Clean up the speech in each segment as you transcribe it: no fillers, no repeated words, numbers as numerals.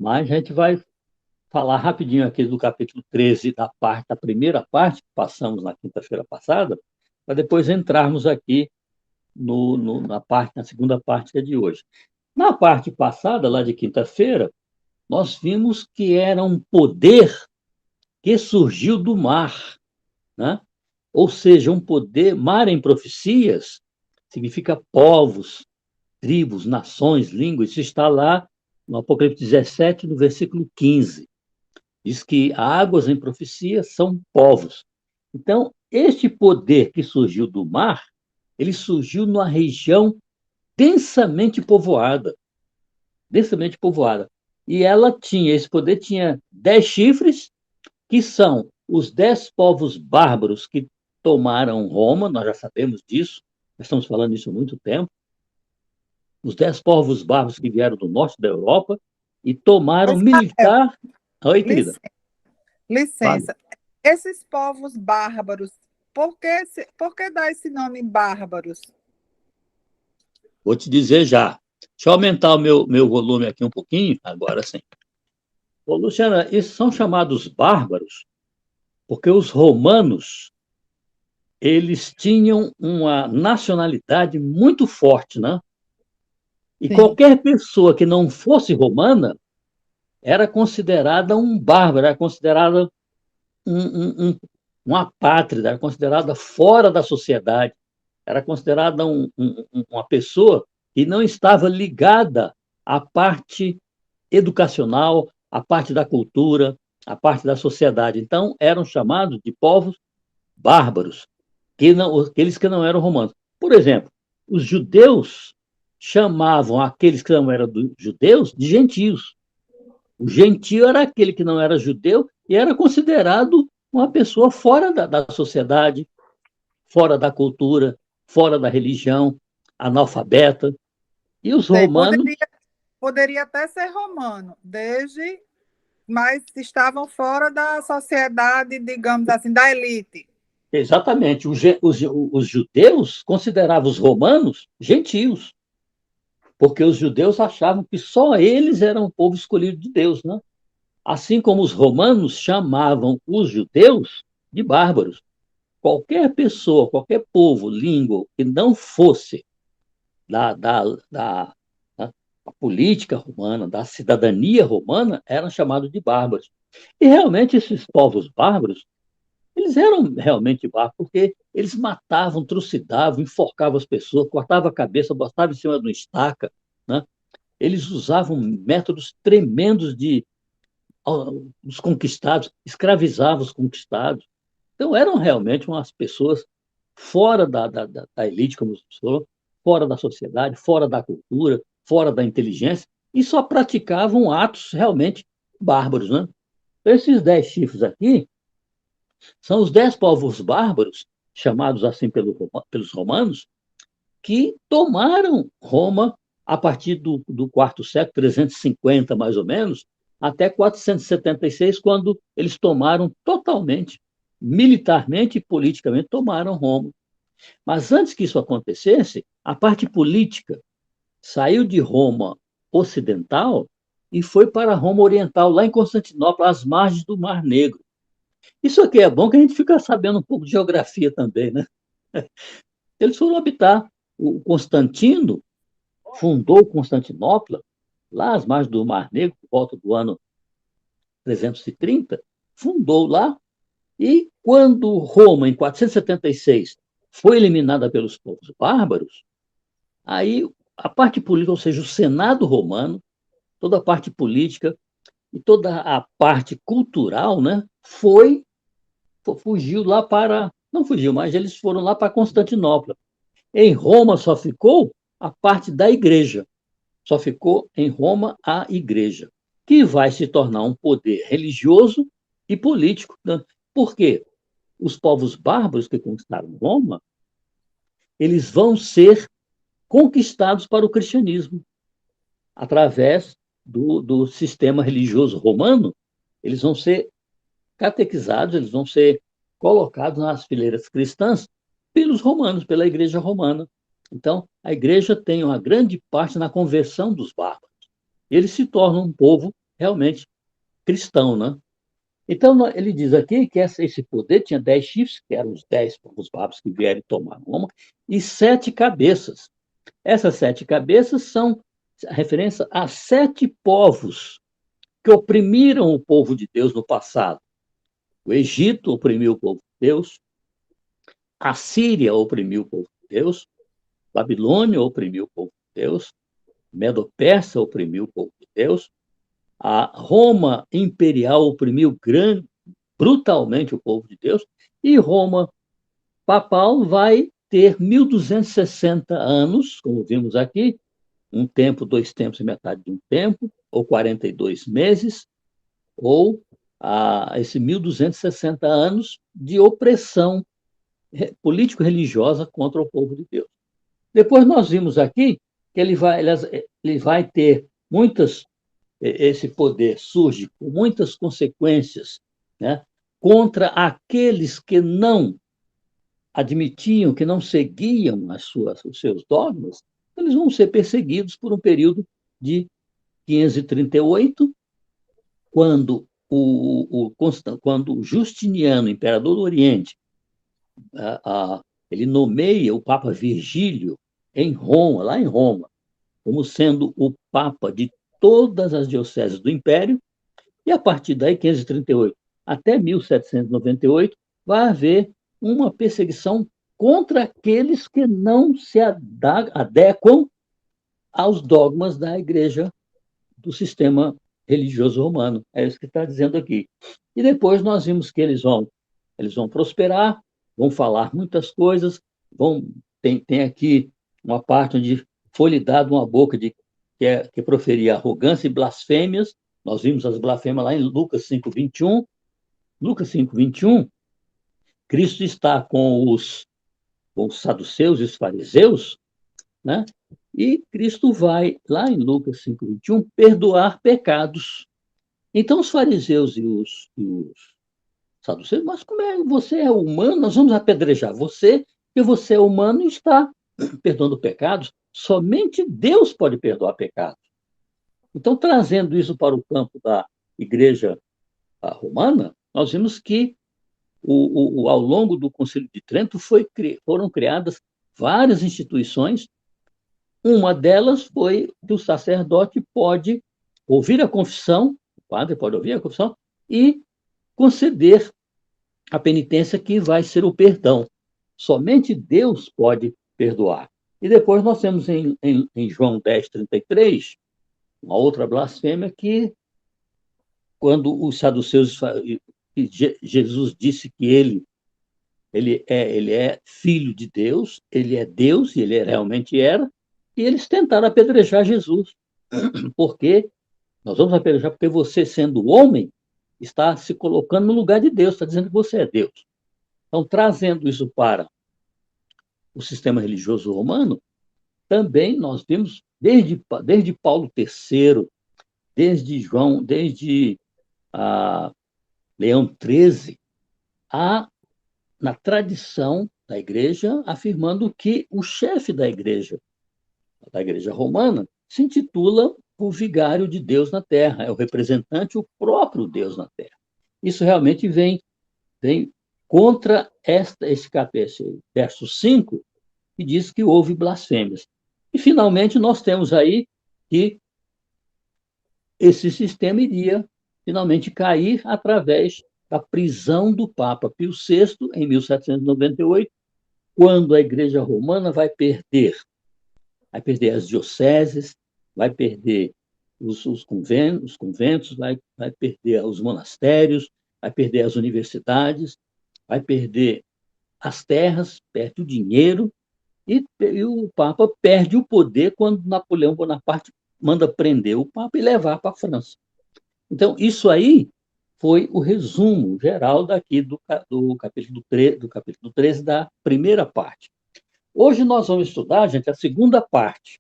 Mas a gente vai falar rapidinho aqui do capítulo 13 da primeira parte, que passamos na quinta-feira passada, para depois entrarmos aqui na segunda parte que é de hoje. Na parte passada, lá de quinta-feira, nós vimos que era um poder que surgiu do mar, né? Ou seja, um poder, mar em profecias, significa povos, tribos, nações, línguas. Isso está lá no Apocalipse 17, no versículo 15. Diz que águas em profecia são povos. Então, este poder que surgiu do mar, ele surgiu numa região densamente povoada, densamente povoada. E ela tinha, esse poder tinha 10 chifres, que são os 10 povos bárbaros que tomaram Roma, nós já sabemos disso, nós estamos falando disso há muito tempo, os 10 povos bárbaros que vieram do norte da Europa e tomaram Israel, militar. Oi, querida. licença, licença. Esses povos bárbaros, por que dá esse nome bárbaros? Vou te dizer já. Deixa eu aumentar o meu volume aqui um pouquinho, agora sim. Ô, Luciana, esses são chamados bárbaros porque os romanos eles tinham uma nacionalidade muito forte, né? E Sim. qualquer pessoa que não fosse romana era considerada um bárbaro, era considerada uma apátrida, era considerada fora da sociedade, era considerada uma pessoa que não estava ligada à parte educacional, à parte da cultura, à parte da sociedade. Então, eram chamados de povos bárbaros, aqueles que não eram romanos. Por exemplo, os judeus chamavam aqueles que não eram judeus de gentios. O gentio era aquele que não era judeu e era considerado uma pessoa fora da sociedade, fora da cultura, fora da religião, analfabeta. E os Sei, romanos, poderia até ser romano, mas estavam fora da sociedade, digamos assim, da elite. exatamente, os judeus consideravam os romanos gentios, porque os judeus achavam que só eles eram o povo escolhido de Deus, né? Assim como os romanos chamavam os judeus de bárbaros. Qualquer pessoa, qualquer povo, língua que não fosse da, da, da, da política romana, da cidadania romana, eram chamados de bárbaros. E realmente esses povos bárbaros, eles eram realmente bárbaros, porque eles matavam, trucidavam, enforcavam as pessoas, cortavam a cabeça, botavam em cima de uma estaca, né? Eles usavam métodos tremendos de os conquistados, escravizavam os conquistados. Então, eram realmente umas pessoas fora da elite, como você falou, fora da sociedade, fora da cultura, fora da inteligência, e só praticavam atos realmente bárbaros. Né? Então, esses 10 chifres aqui são os 10 povos bárbaros, chamados assim pelos romanos, que tomaram Roma a partir do quarto século, 350 mais ou menos, até 476, quando eles tomaram totalmente, militarmente e politicamente, tomaram Roma. Mas antes que isso acontecesse, a parte política saiu de Roma ocidental e foi para Roma oriental, lá em Constantinopla, às margens do Mar Negro. Isso aqui é bom que a gente fica sabendo um pouco de geografia também, né? Eles foram habitar. O Constantino fundou Constantinopla, lá às margens do Mar Negro, por volta do ano 330, fundou lá, e quando Roma, em 476, foi eliminada pelos povos bárbaros, aí a parte política, ou seja, o Senado romano, toda a parte política e toda a parte cultural, né, fugiu lá para, não fugiu, mas eles foram lá para Constantinopla. Em Roma só ficou a parte da igreja, só ficou em Roma a igreja, que vai se tornar um poder religioso e político. Né? Por quê? Os povos bárbaros que conquistaram Roma, eles vão ser conquistados para o cristianismo através do sistema religioso romano. Eles vão ser catequizados, eles vão ser colocados nas fileiras cristãs pelos romanos, pela igreja romana. Então, a igreja tem uma grande parte na conversão dos bárbaros. Eles se tornam um povo realmente cristão, né? Então, ele diz aqui que esse poder tinha 10 chifres, que eram os 10 povos bárbaros que vieram e tomaram Roma, e 7 cabeças. Essas 7 cabeças são referência a 7 povos que oprimiram o povo de Deus no passado. O Egito oprimiu o povo de Deus, a Síria oprimiu o povo de Deus, Babilônia oprimiu o povo de Deus, Medo-Persa oprimiu o povo de Deus, a Roma imperial oprimiu brutalmente o povo de Deus, e Roma papal vai ter 1260 anos, como vimos aqui, um tempo, 2 tempos e metade de um tempo, ou 42 meses, ou esse 1260 anos de opressão político-religiosa contra o povo de Deus. Depois nós vimos aqui que ele vai ter muitas, esse poder surge com muitas consequências, né, contra aqueles que não admitiam, que não seguiam os seus dogmas. Eles vão ser perseguidos por um período de 538, quando o Justiniano, imperador do Oriente, ele nomeia o Papa Virgílio em Roma, lá em Roma, como sendo o Papa de todas as dioceses do Império, e a partir daí, 538 até 1798, vai haver uma perseguição contra aqueles que não se adequam aos dogmas da Igreja, do sistema religioso romano. É isso que está dizendo aqui. E depois nós vimos que eles vão prosperar, vão falar muitas coisas, tem aqui uma parte onde foi-lhe dado uma boca que proferia arrogância e blasfêmias. Nós vimos as blasfêmias lá em Lucas 5:21. Lucas 5:21, Cristo está com os saduceus e os fariseus, né? E Cristo vai, lá em Lucas 5:21, perdoar pecados. Então, os fariseus e os saduceus, mas como é? Você é humano, nós vamos apedrejar você, porque você é humano e está perdoando pecados. Somente Deus pode perdoar pecados. Então, trazendo isso para o campo da Igreja romana, nós vimos que ao longo do Concílio de Trento foram criadas várias instituições. Uma delas foi que o sacerdote pode ouvir a confissão, o padre pode ouvir a confissão e conceder a penitência, que vai ser o perdão. Somente Deus pode perdoar. E depois nós temos em João 10:33, uma outra blasfêmia, que quando os saduceus, Jesus disse que ele é filho de Deus, ele é Deus, e ele realmente era, e eles tentaram apedrejar Jesus. Porque nós vamos apedrejar porque você, sendo homem, está se colocando no lugar de Deus, está dizendo que você é Deus. Então, trazendo isso para o sistema religioso romano, também nós vimos, desde Paulo III, desde Leão XIII, na tradição da igreja, afirmando que o chefe da igreja romana, se intitula o vigário de Deus na terra, é o representante, o próprio Deus na terra. Isso realmente vem contra esse verso 5, que diz que houve blasfêmias. E, finalmente, nós temos aí que esse sistema iria, finalmente, cair através da prisão do Papa Pio VI, em 1798, quando a Igreja Romana vai perder as dioceses, vai perder os conventos, vai perder os monastérios, vai perder as universidades, vai perder as terras, perde o dinheiro, e o Papa perde o poder quando Napoleão Bonaparte manda prender o Papa e levar para a França. Então, isso aí foi o resumo geral daqui do capítulo 13 da primeira parte. Hoje nós vamos estudar, gente, a segunda parte,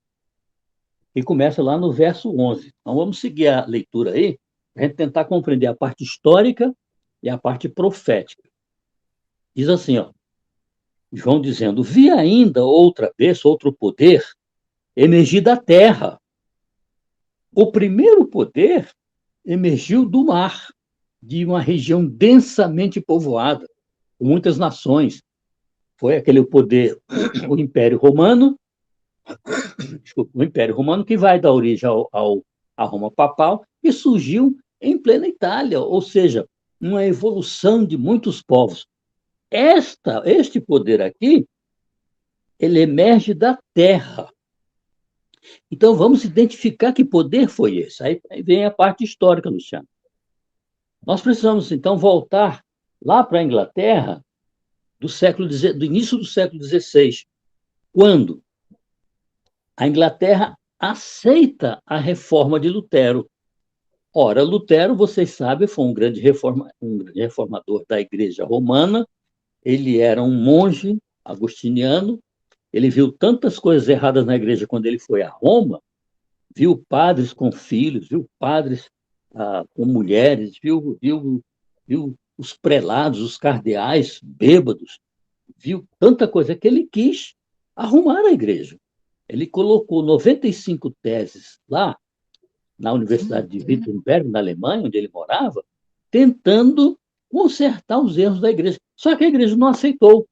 que começa lá no verso 11. Então, vamos seguir a leitura aí, para a gente tentar compreender a parte histórica e a parte profética. Diz assim, João dizendo: vi ainda outra vez outro poder emergir da terra. O primeiro poder emergiu do mar, de uma região densamente povoada, com muitas nações. Foi aquele poder, o Império Romano, desculpa, o Império Romano que vai dar origem à Roma Papal e surgiu em plena Itália, ou seja, uma evolução de muitos povos. Este poder aqui, ele emerge da terra. Então, vamos identificar que poder foi esse. Aí vem a parte histórica, Luciano. Nós precisamos, então, voltar lá para a Inglaterra do início do século XVI, quando a Inglaterra aceita a reforma de Lutero. Ora, Lutero, vocês sabem, foi um grande reformador da Igreja Romana. Ele era um monge agostiniano. Ele viu tantas coisas erradas na igreja quando ele foi a Roma, viu padres com filhos, viu padres com mulheres, viu os prelados, os cardeais bêbados, viu tanta coisa que ele quis arrumar a igreja. Ele colocou 95 teses lá na Universidade de Wittenberg, na Alemanha, onde ele morava, tentando consertar os erros da igreja. Só que a igreja não aceitou.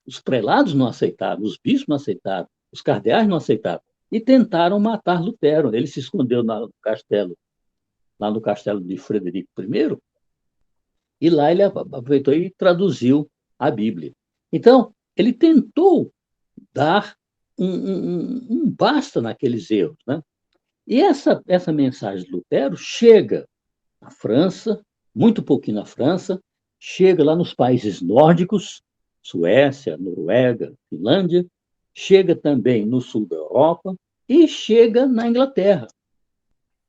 Os prelados não aceitaram, os bispos não aceitaram, os cardeais não aceitaram. E tentaram matar Lutero. Ele se escondeu lá no castelo de Frederico I, e lá ele aproveitou e traduziu a Bíblia. Então, ele tentou dar um basta naqueles erros, né? E essa mensagem de Lutero chega na França, muito pouquinho na França, chega lá nos países nórdicos, Suécia, Noruega, Finlândia, chega também no sul da Europa e chega na Inglaterra.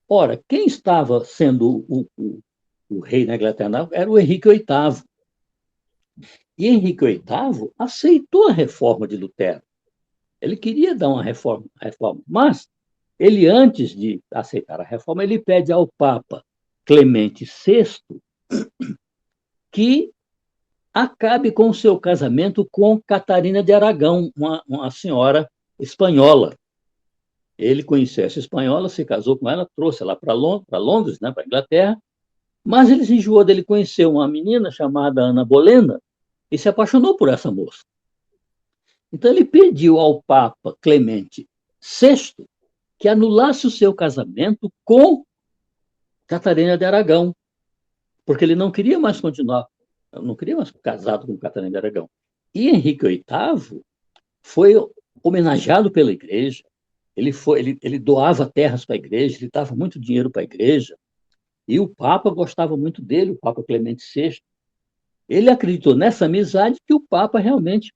Ora, quem estava sendo o rei na Inglaterra era o Henrique VIII. E Henrique VIII aceitou a reforma de Lutero. Ele queria dar uma reforma, mas ele, antes de aceitar a reforma, ele pede ao Papa Clemente VI que acabe com o seu casamento com Catarina de Aragão, uma senhora espanhola. Ele conheceu essa espanhola, se casou com ela, trouxe ela para Londres, né, para a Inglaterra, mas ele se enjoou dele conhecer uma menina chamada Ana Bolena e se apaixonou por essa moça. Então ele pediu ao Papa Clemente VI que anulasse o seu casamento com Catarina de Aragão, porque ele não queria mais continuar, não queria mais casado com Catarina de Aragão. E Henrique VIII foi homenageado pela igreja, ele doava terras para a igreja, ele dava muito dinheiro para a igreja, e o Papa gostava muito dele, o Papa Clemente VI. Ele acreditou nessa amizade que o Papa realmente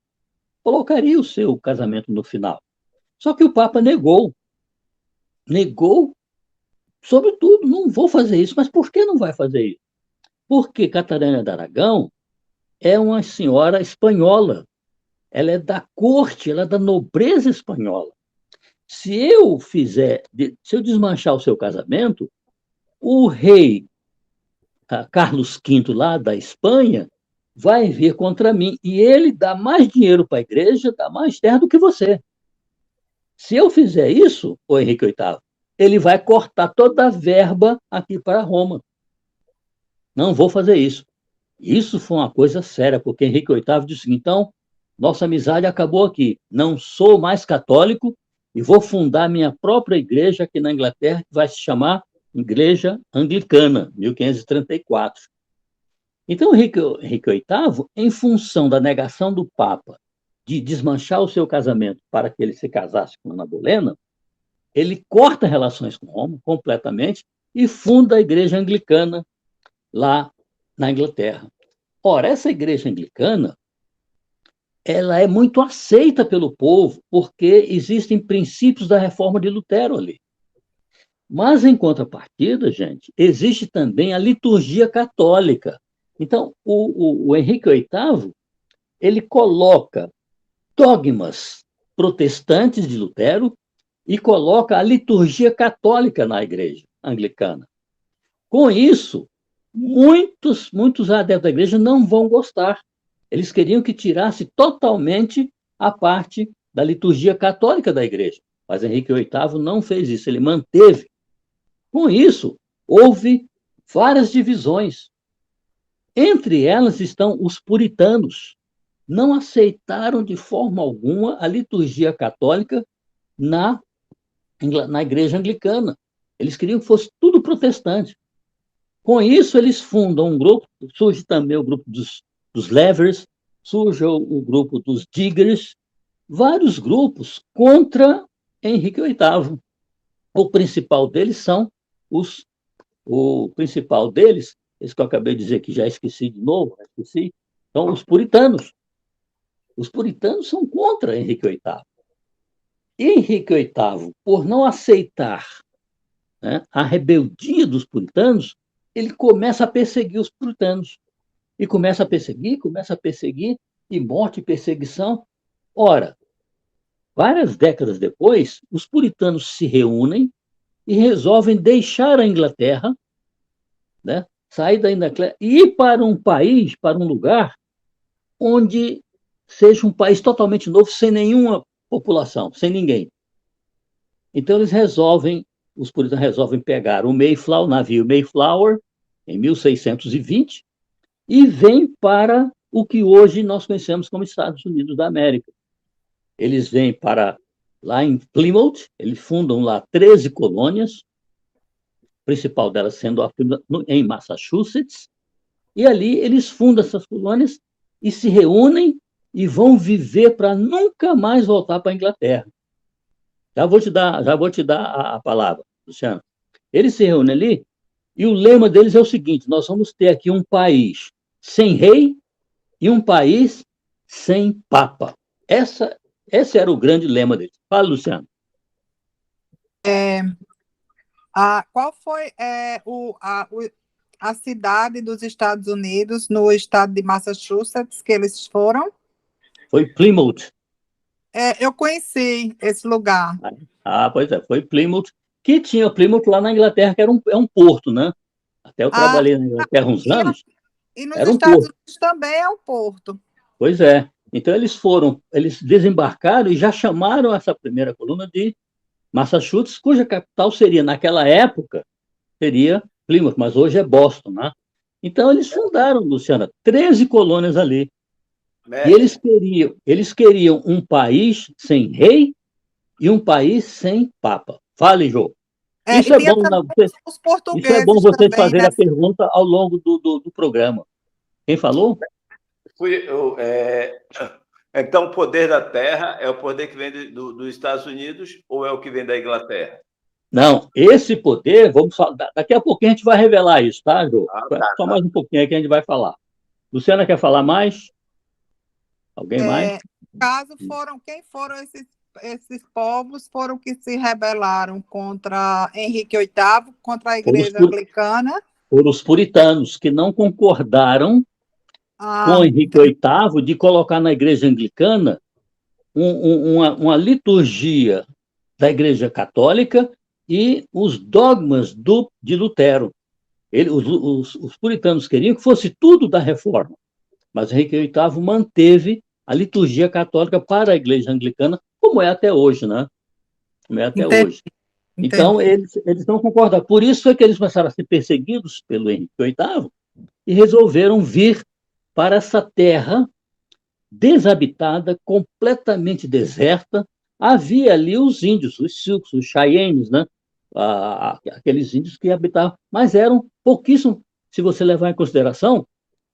colocaria o seu casamento no final. Só que o Papa negou sobretudo, não vou fazer isso. Mas por que não vai fazer isso? Porque Catarina de Aragão é uma senhora espanhola, ela é da corte, ela é da nobreza espanhola. Se eu desmanchar o seu casamento, o rei Carlos V, lá da Espanha, vai vir contra mim. E ele dá mais dinheiro para a igreja, dá mais terra do que você. Se eu fizer isso, o Henrique VIII, ele vai cortar toda a verba aqui para Roma. Não vou fazer isso. Isso foi uma coisa séria, porque Henrique VIII disse: então, nossa amizade acabou aqui. Não sou mais católico e vou fundar minha própria igreja aqui na Inglaterra, que vai se chamar Igreja Anglicana, 1534. Então, Henrique VIII, em função da negação do Papa de desmanchar o seu casamento para que ele se casasse com Ana Bolena, ele corta relações com Roma completamente e funda a Igreja Anglicana lá na Inglaterra. Ora, essa Igreja Anglicana, ela é muito aceita pelo povo, porque existem princípios da reforma de Lutero ali. Mas, em contrapartida, gente, existe também a liturgia católica. Então, o Henrique VIII, ele coloca dogmas protestantes de Lutero e coloca a liturgia católica na igreja anglicana. Com isso, muitos adeptos da igreja não vão gostar. Eles queriam que tirasse totalmente a parte da liturgia católica da igreja. Mas Henrique VIII não fez isso, ele manteve. Com isso, houve várias divisões. Entre elas estão os puritanos. Não aceitaram de forma alguma a liturgia católica na igreja anglicana. Eles queriam que fosse tudo protestante. Com isso, eles fundam um grupo, surge também o grupo dos Levers, surge o grupo dos Diggers, vários grupos contra Henrique VIII. O principal deles esse que eu acabei de dizer que já esqueci de novo, são os puritanos. Os puritanos são contra Henrique VIII. E Henrique VIII, por não aceitar, né, a rebeldia dos puritanos, ele começa a perseguir os puritanos. E começa a perseguir, e morte e perseguição. Ora, várias décadas depois, os puritanos se reúnem e resolvem deixar a Inglaterra, né, sair da Inglaterra e ir para um país, para um lugar onde seja um país totalmente novo, sem nenhuma população, sem ninguém. Então os puritanos resolvem pegar o Mayflower, o navio Mayflower, em 1620, e vêm para o que hoje nós conhecemos como Estados Unidos da América. Eles vêm para lá em Plymouth, eles fundam lá 13 colônias, a principal delas sendo em Massachusetts, e ali eles fundam essas colônias e se reúnem e vão viver para nunca mais voltar para a Inglaterra. Já vou te dar a palavra, Luciano. Eles se reúnem ali e o lema deles é o seguinte: nós vamos ter aqui um país sem rei e um país sem papa. Esse era o grande lema deles. Fala, Luciano. Qual foi a cidade dos Estados Unidos, no estado de Massachusetts, que eles foram? Foi Plymouth. Eu conheci esse lugar. Pois é, foi Plymouth, que tinha Plymouth lá na Inglaterra, que era um porto, né? Até eu trabalhei na Inglaterra uns anos. E nos Estados Unidos também é um porto. Pois é. Então eles desembarcaram e já chamaram essa primeira coluna de Massachusetts, cuja capital seria, naquela época, seria Plymouth, mas hoje é Boston, né? Então eles fundaram, Luciana, 13 colônias ali. E eles queriam um país sem rei e um país sem papa. Fale, Jô. Isso é bom vocês fazerem a pergunta ao longo do programa. Quem falou? Então, o poder da terra é o poder que vem dos Estados Unidos ou é o que vem da Inglaterra? Não, esse poder, vamos falar, daqui a pouquinho a gente vai revelar isso, tá, Jô? Só mais um pouquinho aí que a gente vai falar. Luciana, quer falar mais? Alguém mais? Quem foram esses povos foram que se rebelaram contra Henrique VIII, contra a Igreja Anglicana? Foram os puritanos, que não concordaram com Henrique VIII de colocar na Igreja Anglicana uma liturgia da Igreja Católica e os dogmas de Lutero. Os puritanos queriam que fosse tudo da Reforma, mas Henrique VIII manteve a liturgia católica para a Igreja Anglicana, como é até hoje, né? Como é até hoje. Então, eles não concordam. Por isso é que eles começaram a ser perseguidos pelo Henrique VIII e resolveram vir para essa terra desabitada, completamente deserta. Havia ali os índios, os Sioux, os Cheyennes, né? Aqueles índios que habitavam, mas eram pouquíssimos, se você levar em consideração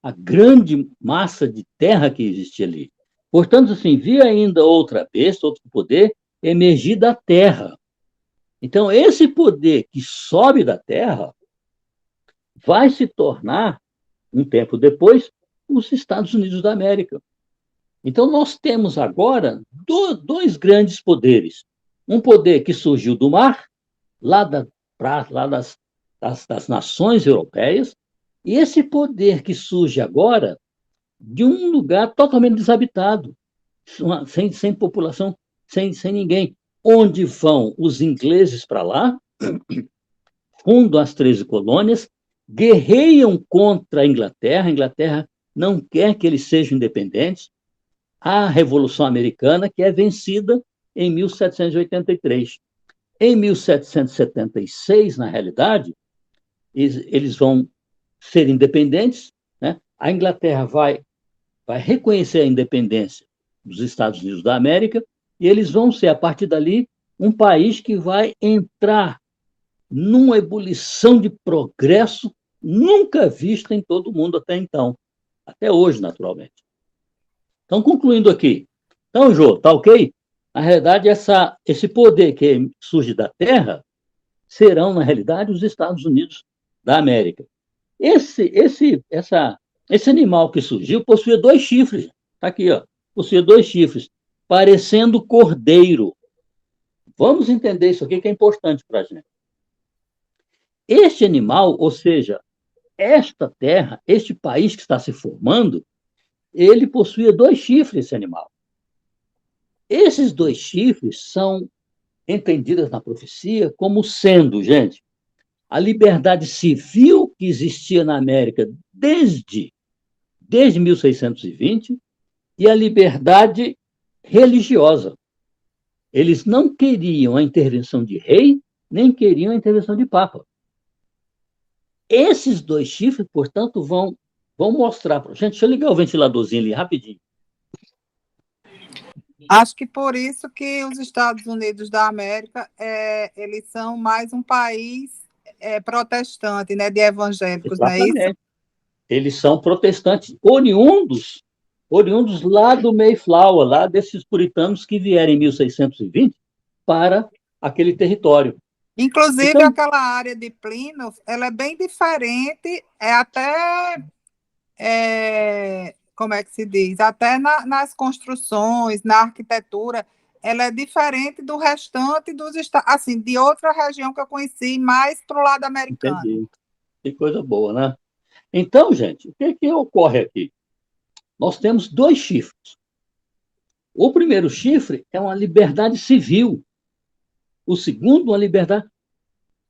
a grande massa de terra que existia ali. Portanto, assim, via ainda outra besta, outro poder emergir da terra. Então, esse poder que sobe da terra vai se tornar, um tempo depois, os Estados Unidos da América. Então, nós temos agora dois grandes poderes. Um poder que surgiu do mar, lá das nações europeias, e esse poder que surge agora de um lugar totalmente desabitado, sem população, sem ninguém. Onde vão os ingleses para lá, fundam as 13 colônias, guerreiam contra a Inglaterra não quer que eles sejam independentes. A Revolução Americana, que é vencida em 1783. Em 1776, na realidade, eles vão ser independentes, né? A Inglaterra vai reconhecer a independência dos Estados Unidos da América, e eles vão ser, a partir dali, um país que vai entrar numa ebulição de progresso nunca vista em todo o mundo até então. Até hoje, naturalmente. Então, concluindo aqui. Então, Jô, tá ok? Na realidade, esse poder que surge da Terra serão, na realidade, os Estados Unidos da América. Esse animal que surgiu possuía 2 chifres. Está aqui, ó. Possuía 2 chifres, parecendo cordeiro. Vamos entender isso aqui, que é importante para a gente. Este animal, ou seja, esta terra, este país que está se formando, ele possuía 2 chifres, esse animal. Esses 2 chifres são entendidas na profecia como sendo, gente, a liberdade civil que existia na América desde 1620 e a liberdade religiosa. Eles não queriam a intervenção de rei, nem queriam a intervenção de papa. Esses 2 chifres, portanto, vão mostrar para a gente. Deixa eu ligar o ventiladorzinho ali rapidinho. Acho que por isso que os Estados Unidos da América eles são mais um país protestante, né, de evangélicos, Exatamente. não é isso? Eles são protestantes oriundos lá do Mayflower, lá desses puritanos que vieram em 1620 para aquele território. Inclusive, Então, aquela área de Plymouth, ela é bem diferente, até, como é que se diz? Até nas construções, na arquitetura, ela é diferente do restante dos estados, assim, de outra região que eu conheci, mais para o lado americano. entendi. Que coisa boa, né? Então, gente, o que ocorre aqui? Nós temos 2 chifres. O primeiro chifre é uma liberdade civil. O segundo, uma liberdade.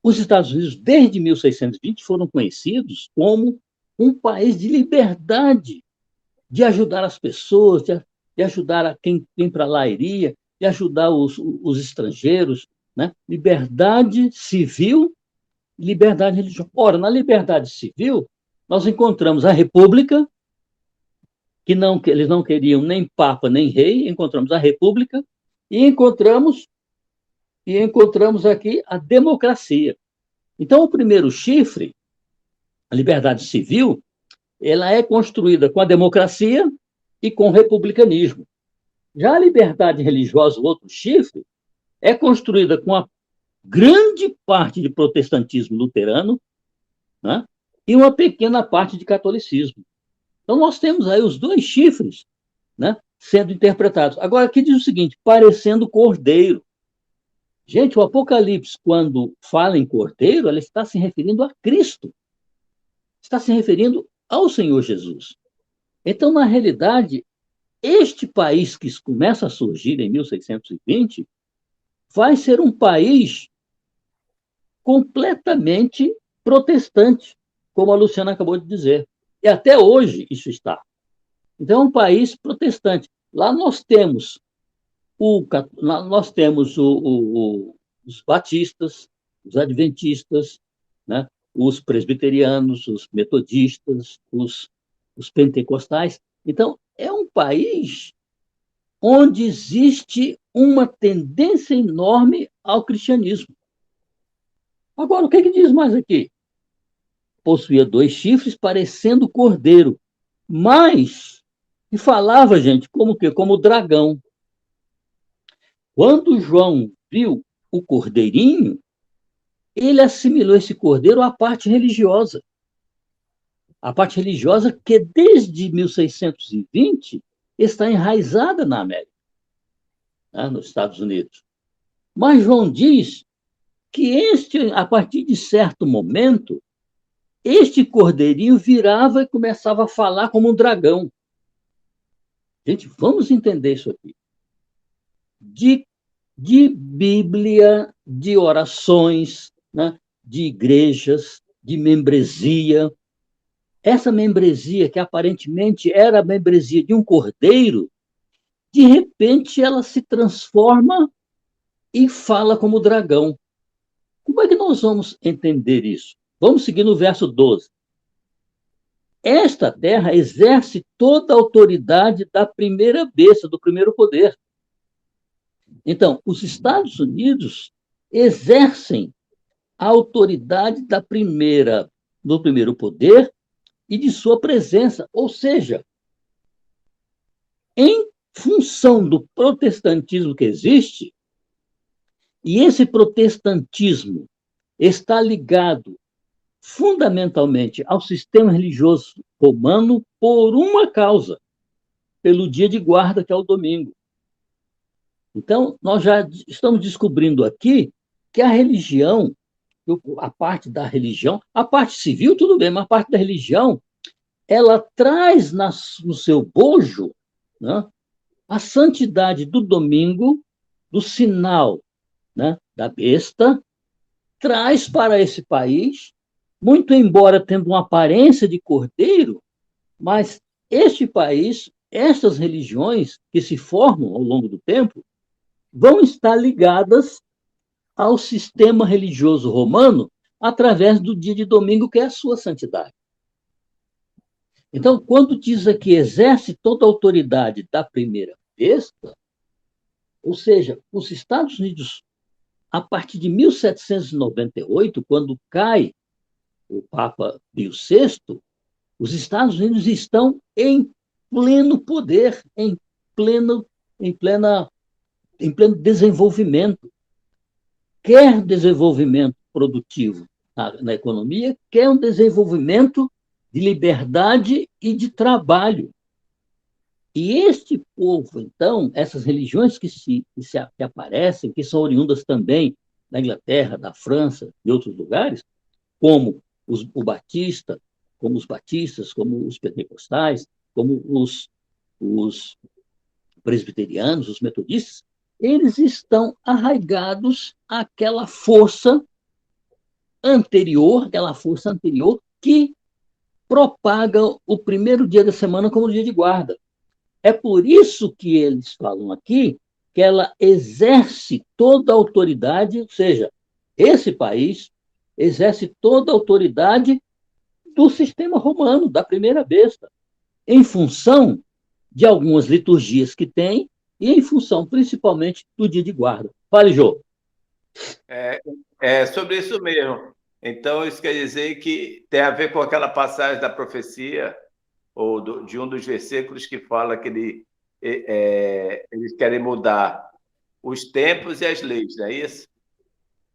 Os Estados Unidos, desde 1620, foram conhecidos como um país de liberdade, de ajudar as pessoas, de ajudar a quem vem para lá iria, de ajudar os estrangeiros, né? Liberdade civil e liberdade religiosa. Ora, na liberdade civil, nós encontramos a República, que eles não queriam nem papa nem rei, encontramos a República e encontramos aqui a democracia. Então, o primeiro chifre, a liberdade civil, ela é construída com a democracia e com o republicanismo. Já a liberdade religiosa, o outro chifre, é construída com a grande parte de protestantismo luterano, né, e uma pequena parte de catolicismo. Então, nós temos aí os 2 chifres, né, sendo interpretados. Agora, aqui diz o seguinte, parecendo cordeiro. Gente, o Apocalipse, quando fala em cordeiro, ele está se referindo a Cristo. Está se referindo ao Senhor Jesus. Então, na realidade, este país que começa a surgir em 1620 vai ser um país completamente protestante, como a Luciana acabou de dizer. E até hoje isso está. Então, é um país protestante. Lá nós temos os batistas, os adventistas, né? Os presbiterianos, os metodistas, os pentecostais. Então, é um país onde existe uma tendência enorme ao cristianismo. Agora, o que diz mais aqui? Possuía 2 chifres, parecendo cordeiro, mas e falava, gente, como que? Como dragão. Quando João viu o cordeirinho, ele assimilou esse cordeiro à parte religiosa. A parte religiosa que desde 1620 está enraizada na América, né, nos Estados Unidos. Mas João diz que a partir de certo momento, este cordeirinho virava e começava a falar como um dragão. Gente, vamos entender isso aqui. De Bíblia, de orações, né, de igrejas, de membresia. Essa membresia, que aparentemente era a membresia de um cordeiro, de repente ela se transforma e fala como dragão. Como é que nós vamos entender isso? Vamos seguir no verso 12. Esta terra exerce toda a autoridade da primeira besta, do primeiro poder. Então, os Estados Unidos exercem a autoridade do primeiro poder e de sua presença. Ou seja, em função do protestantismo que existe, e esse protestantismo está ligado fundamentalmente ao sistema religioso romano por uma causa, pelo dia de guarda, que é o domingo. Então, nós já estamos descobrindo aqui que a religião, a parte da religião, a parte civil, tudo bem, mas a parte da religião, ela traz no seu bojo, né, a santidade do domingo, do sinal, né, da besta, traz para esse país, muito embora tendo uma aparência de cordeiro, mas este país, estas religiões que se formam ao longo do tempo, vão estar ligadas ao sistema religioso romano através do dia de domingo, que é a sua santidade. Então, quando diz aqui, exerce toda a autoridade da primeira besta, ou seja, os Estados Unidos, a partir de 1798, quando cai o Papa Pio VI, os Estados Unidos estão em pleno poder, em pleno desenvolvimento. Quer desenvolvimento produtivo na economia, quer um desenvolvimento de liberdade e de trabalho. E este povo, então, essas religiões que aparecem, que são oriundas também da Inglaterra, da França e outros lugares, como o batista, como os batistas, como os pentecostais, como os presbiterianos, os metodistas, eles estão arraigados àquela força anterior que propaga o primeiro dia da semana como dia de guarda. É por isso que eles falam aqui que ela exerce toda a autoridade, ou seja, esse país exerce toda a autoridade do sistema romano, da primeira besta, em função de algumas liturgias que tem e em função, principalmente, do dia de guarda. Fale, Jô. É sobre isso mesmo. Então, isso quer dizer que tem a ver com aquela passagem da profecia, ou de um dos versículos que fala que eles querem mudar os tempos e as leis, não é isso?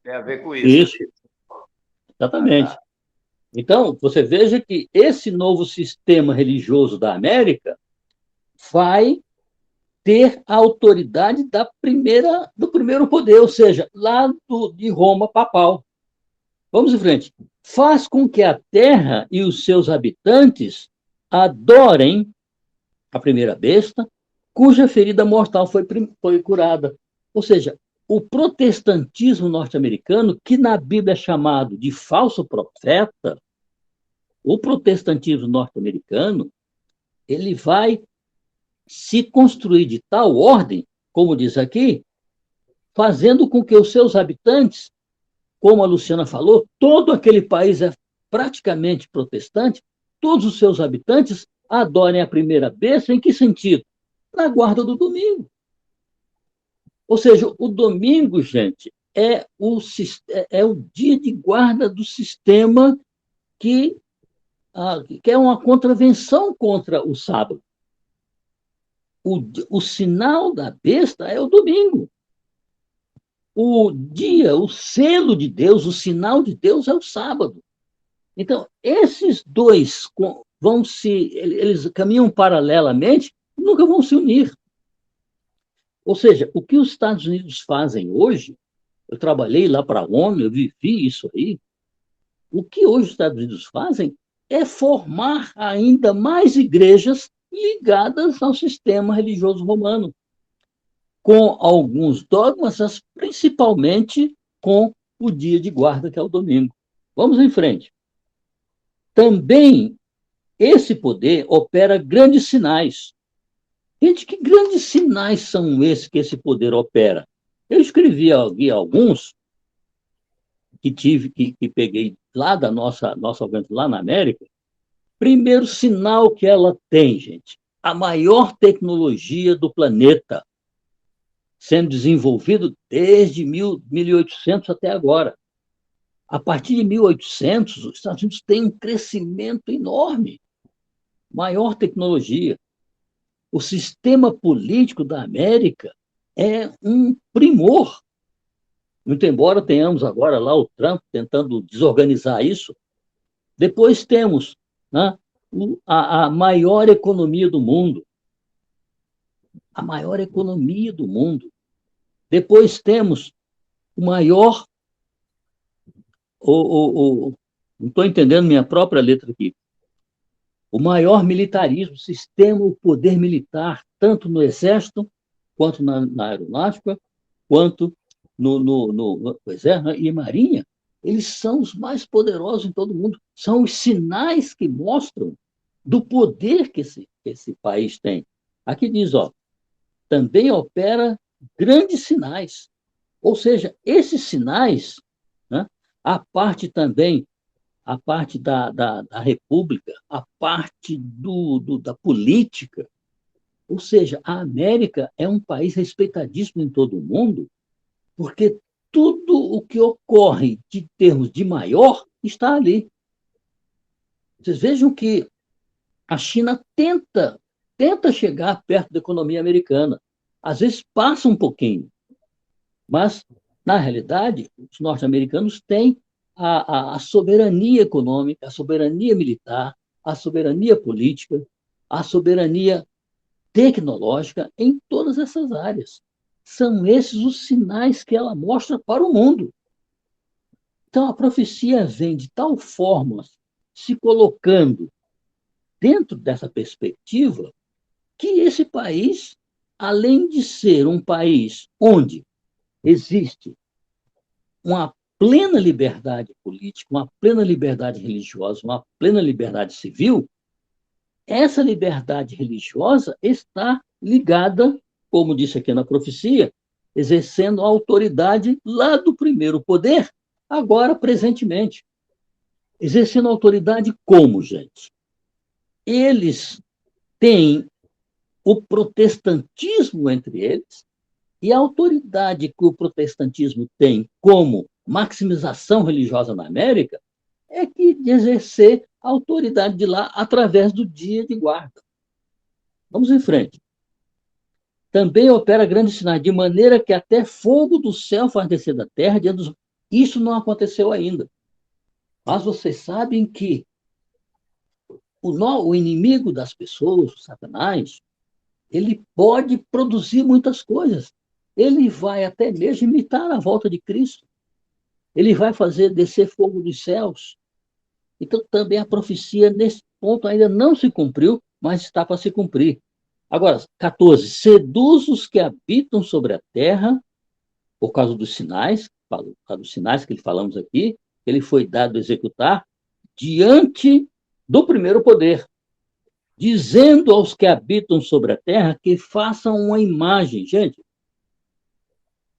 Tem a ver com isso. Isso, exatamente. Então, você veja que esse novo sistema religioso da América vai ter a autoridade do primeiro poder, ou seja, lá de Roma papal. Vamos em frente. Faz com que a terra e os seus habitantes adorem a primeira besta, cuja ferida mortal foi curada. Ou seja, o protestantismo norte-americano, que na Bíblia é chamado de falso profeta, o protestantismo norte-americano, ele vai se construir de tal ordem, como diz aqui, fazendo com que os seus habitantes, como a Luciana falou, todo aquele país é praticamente protestante, todos os seus habitantes adorem a primeira besta. Em que sentido? Na guarda do domingo. Ou seja, o domingo, gente, é o dia de guarda do sistema que é uma contravenção contra o sábado. O sinal da besta é o domingo. O dia, o selo de Deus, o sinal de Deus é o sábado. Então, esses dois eles caminham paralelamente e nunca vão se unir. Ou seja, o que os Estados Unidos fazem hoje, eu trabalhei lá para a ONU, eu vivi isso aí, o que hoje os Estados Unidos fazem é formar ainda mais igrejas ligadas ao sistema religioso romano, com alguns dogmas, mas principalmente com o dia de guarda, que é o domingo. Vamos em frente. Também esse poder opera grandes sinais. Gente, que grandes sinais são esses que esse poder opera? Eu escrevi aqui alguns que peguei lá da nossa lá na América, primeiro sinal que ela tem, gente, a maior tecnologia do planeta, sendo desenvolvido desde 1800 até agora. A partir de 1800, os Estados Unidos têm um crescimento enorme, maior tecnologia. O sistema político da América é um primor. Muito embora tenhamos agora lá o Trump tentando desorganizar isso, depois temos, né, a maior economia do mundo. A maior economia do mundo. Depois temos o maior. Não estou entendendo minha própria letra aqui. O maior militarismo, sistema, o poder militar, tanto no Exército, quanto na Aeronáutica, quanto no Exército e Marinha. Eles são os mais poderosos em todo o mundo. São os sinais que mostram do poder que esse país tem. Aqui diz, ó, também opera grandes sinais. Ou seja, esses sinais, né, a parte também, a parte da República, a parte da política. Ou seja, a América é um país respeitadíssimo em todo o mundo, porque tudo o que ocorre de termos de maior está ali. Vocês vejam que a China tenta chegar perto da economia americana. Às vezes passa um pouquinho, mas, na realidade, os norte-americanos têm a soberania econômica, a soberania militar, a soberania política, a soberania tecnológica em todas essas áreas. São esses os sinais que ela mostra para o mundo. Então, a profecia vem de tal forma, se colocando dentro dessa perspectiva, que esse país, além de ser um país onde existe uma plena liberdade política, uma plena liberdade religiosa, uma plena liberdade civil, essa liberdade religiosa está ligada, como disse aqui na profecia, exercendo a autoridade lá do primeiro poder, agora presentemente. Exercendo autoridade como, gente? Eles têm o protestantismo entre eles, e a autoridade que o protestantismo tem como maximização religiosa na América é que de exercer a autoridade de lá através do dia de guarda. Vamos em frente. Também opera grandes sinais, de maneira que até fogo do céu faz descer da terra. Isso não aconteceu ainda. Mas vocês sabem que o inimigo das pessoas, o Satanás, ele pode produzir muitas coisas. Ele vai até mesmo imitar a volta de Cristo. Ele vai fazer descer fogo dos céus. Então, também a profecia, nesse ponto, ainda não se cumpriu, mas está para se cumprir. Agora, 14. Seduz os que habitam sobre a terra, por causa dos sinais que ele falamos aqui, ele foi dado a executar diante do primeiro poder, dizendo aos que habitam sobre a terra que façam uma imagem. Gente,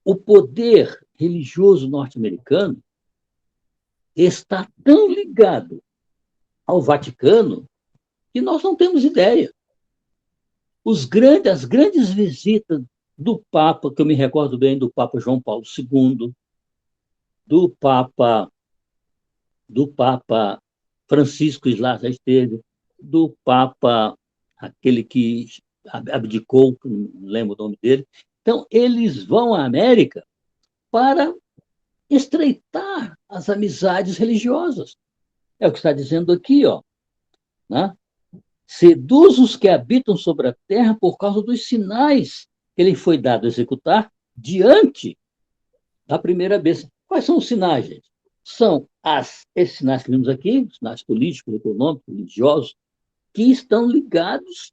o poder religioso norte-americano está tão ligado ao Vaticano que nós não temos ideia. As grandes visitas do Papa, que eu me recordo bem, do Papa João Paulo II, do Papa Francisco lá já esteve, do Papa, aquele que abdicou, não lembro o nome dele. Então, eles vão à América para estreitar as amizades religiosas. É o que está dizendo aqui, ó, né? Seduz os que habitam sobre a terra por causa dos sinais que ele foi dado a executar diante da primeira bênção. Quais são os sinais, gente? São esses sinais que vimos aqui, sinais políticos, econômicos, religiosos, que estão ligados,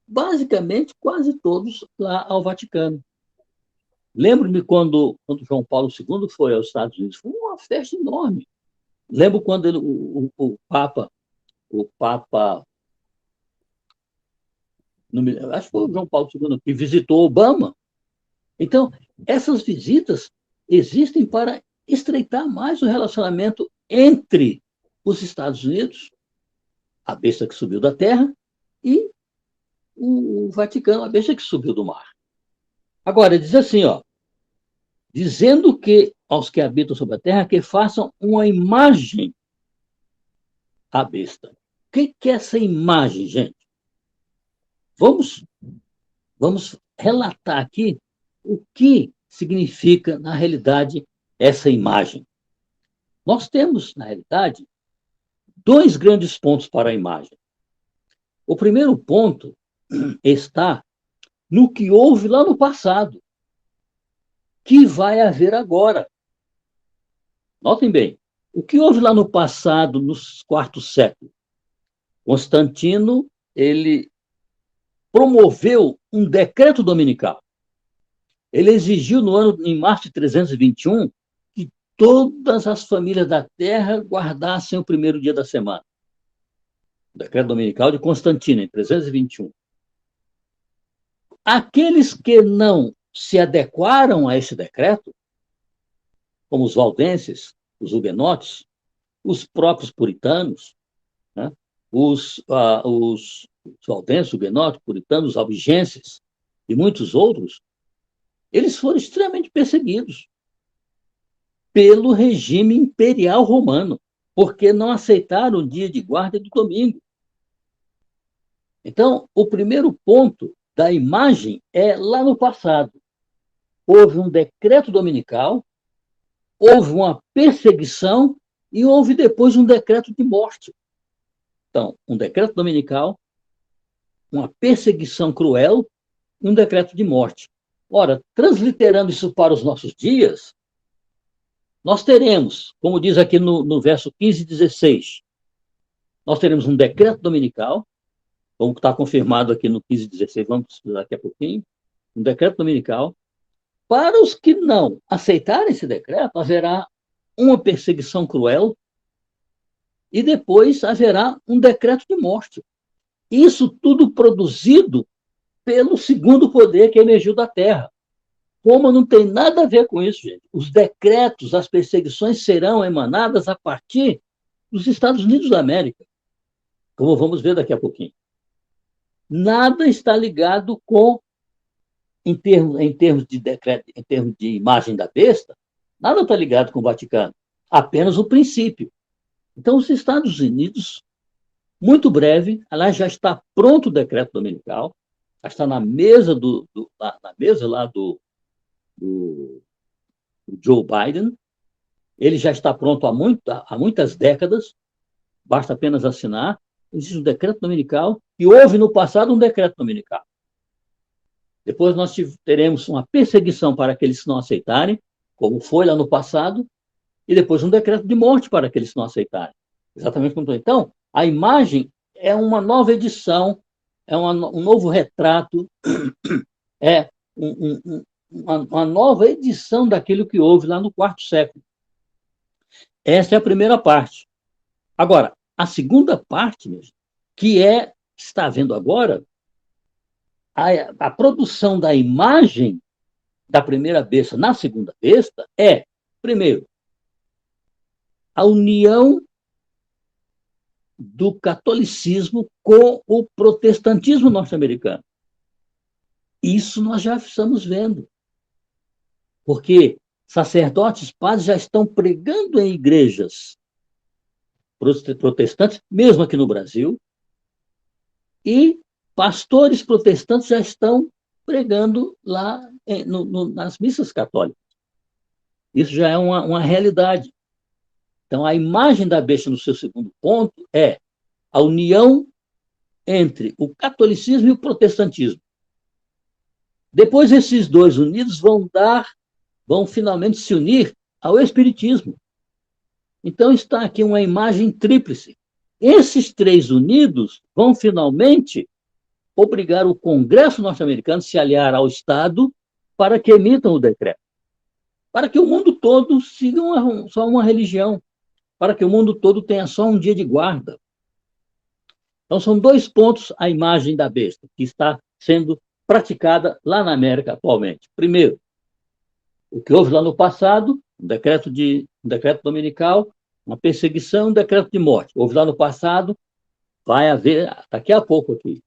basicamente, quase todos lá ao Vaticano. Lembro-me quando João Paulo II foi aos Estados Unidos, foi uma festa enorme. Lembro quando o Papa, acho que foi o João Paulo II, que visitou Obama. Então, essas visitas existem para estreitar mais o relacionamento entre os Estados Unidos, a besta que subiu da terra, e o Vaticano, a besta que subiu do mar. Agora, diz assim, ó, dizendo que aos que habitam sobre a terra que façam uma imagem à besta. O que é essa imagem, gente? Vamos relatar aqui o que significa, na realidade, essa imagem. Nós temos, na realidade, dois grandes pontos para a imagem. O primeiro ponto está no que houve lá no passado, que vai haver agora. Notem bem, o que houve lá no passado, no quarto século? Constantino, ele promoveu um decreto dominical. Ele exigiu em março de 321, que todas as famílias da terra guardassem o primeiro dia da semana. O decreto dominical de Constantino, em 321. Aqueles que não se adequaram a esse decreto, como os valdenses, os huguenotes, os próprios puritanos, né? os valdenses, huguenotes, puritanos, albigenses e muitos outros, eles foram extremamente perseguidos pelo regime imperial romano, porque não aceitaram o dia de guarda do domingo. Então, o primeiro ponto da imagem é lá no passado. Houve um decreto dominical, houve uma perseguição e houve depois um decreto de morte. Então, um decreto dominical, uma perseguição cruel, um decreto de morte. Ora, transliterando isso para os nossos dias, nós teremos, como diz aqui no verso 15 e 16, nós teremos um decreto dominical, como está confirmado aqui no 15 e 16, vamos estudar daqui a pouquinho, um decreto dominical. Para os que não aceitarem esse decreto, haverá uma perseguição cruel e depois haverá um decreto de morte. Isso tudo produzido pelo segundo poder que emergiu da terra. Roma não tem nada a ver com isso, gente. Os decretos, as perseguições serão emanadas a partir dos Estados Unidos da América, como vamos ver daqui a pouquinho. Nada está ligado com, em termos de decreto, em termos de imagem da besta, nada está ligado com o Vaticano, apenas o princípio. Então, os Estados Unidos, muito breve, aliás, já está pronto o decreto dominical, já está na mesa lá do Joe Biden, ele já está pronto há muitas décadas, basta apenas assinar. Existe um decreto dominical e houve no passado um decreto dominical. Depois nós teremos uma perseguição para aqueles que não aceitarem, como foi lá no passado, e depois um decreto de morte para aqueles que não aceitarem. Exatamente como estou. Então, a imagem é uma nova edição, é um novo retrato, é uma nova edição daquilo que houve lá no quarto século. Essa é a primeira parte. Agora, a segunda parte, mesmo, que está havendo agora, a produção da imagem da primeira besta na segunda besta é, primeiro, a união do catolicismo com o protestantismo norte-americano. Isso nós já estamos vendo. Porque sacerdotes, padres já estão pregando em igrejas protestantes, mesmo aqui no Brasil, e pastores protestantes já estão pregando lá nas missas católicas. Isso já é uma realidade. Então, a imagem da besta, no seu segundo ponto, é a união entre o catolicismo e o protestantismo. Depois, esses dois unidos vão finalmente se unir ao espiritismo. Então, está aqui uma imagem tríplice. Esses três unidos vão finalmente obrigar o Congresso norte-americano a se aliar ao Estado para que emitam o decreto. Para que o mundo todo siga só uma religião. Para que o mundo todo tenha só um dia de guarda. Então, são dois pontos a imagem da besta, que está sendo praticada lá na América atualmente. Primeiro, o que houve lá no passado, um decreto dominical, uma perseguição, um decreto de morte. Houve lá no passado, vai haver daqui a pouco aqui.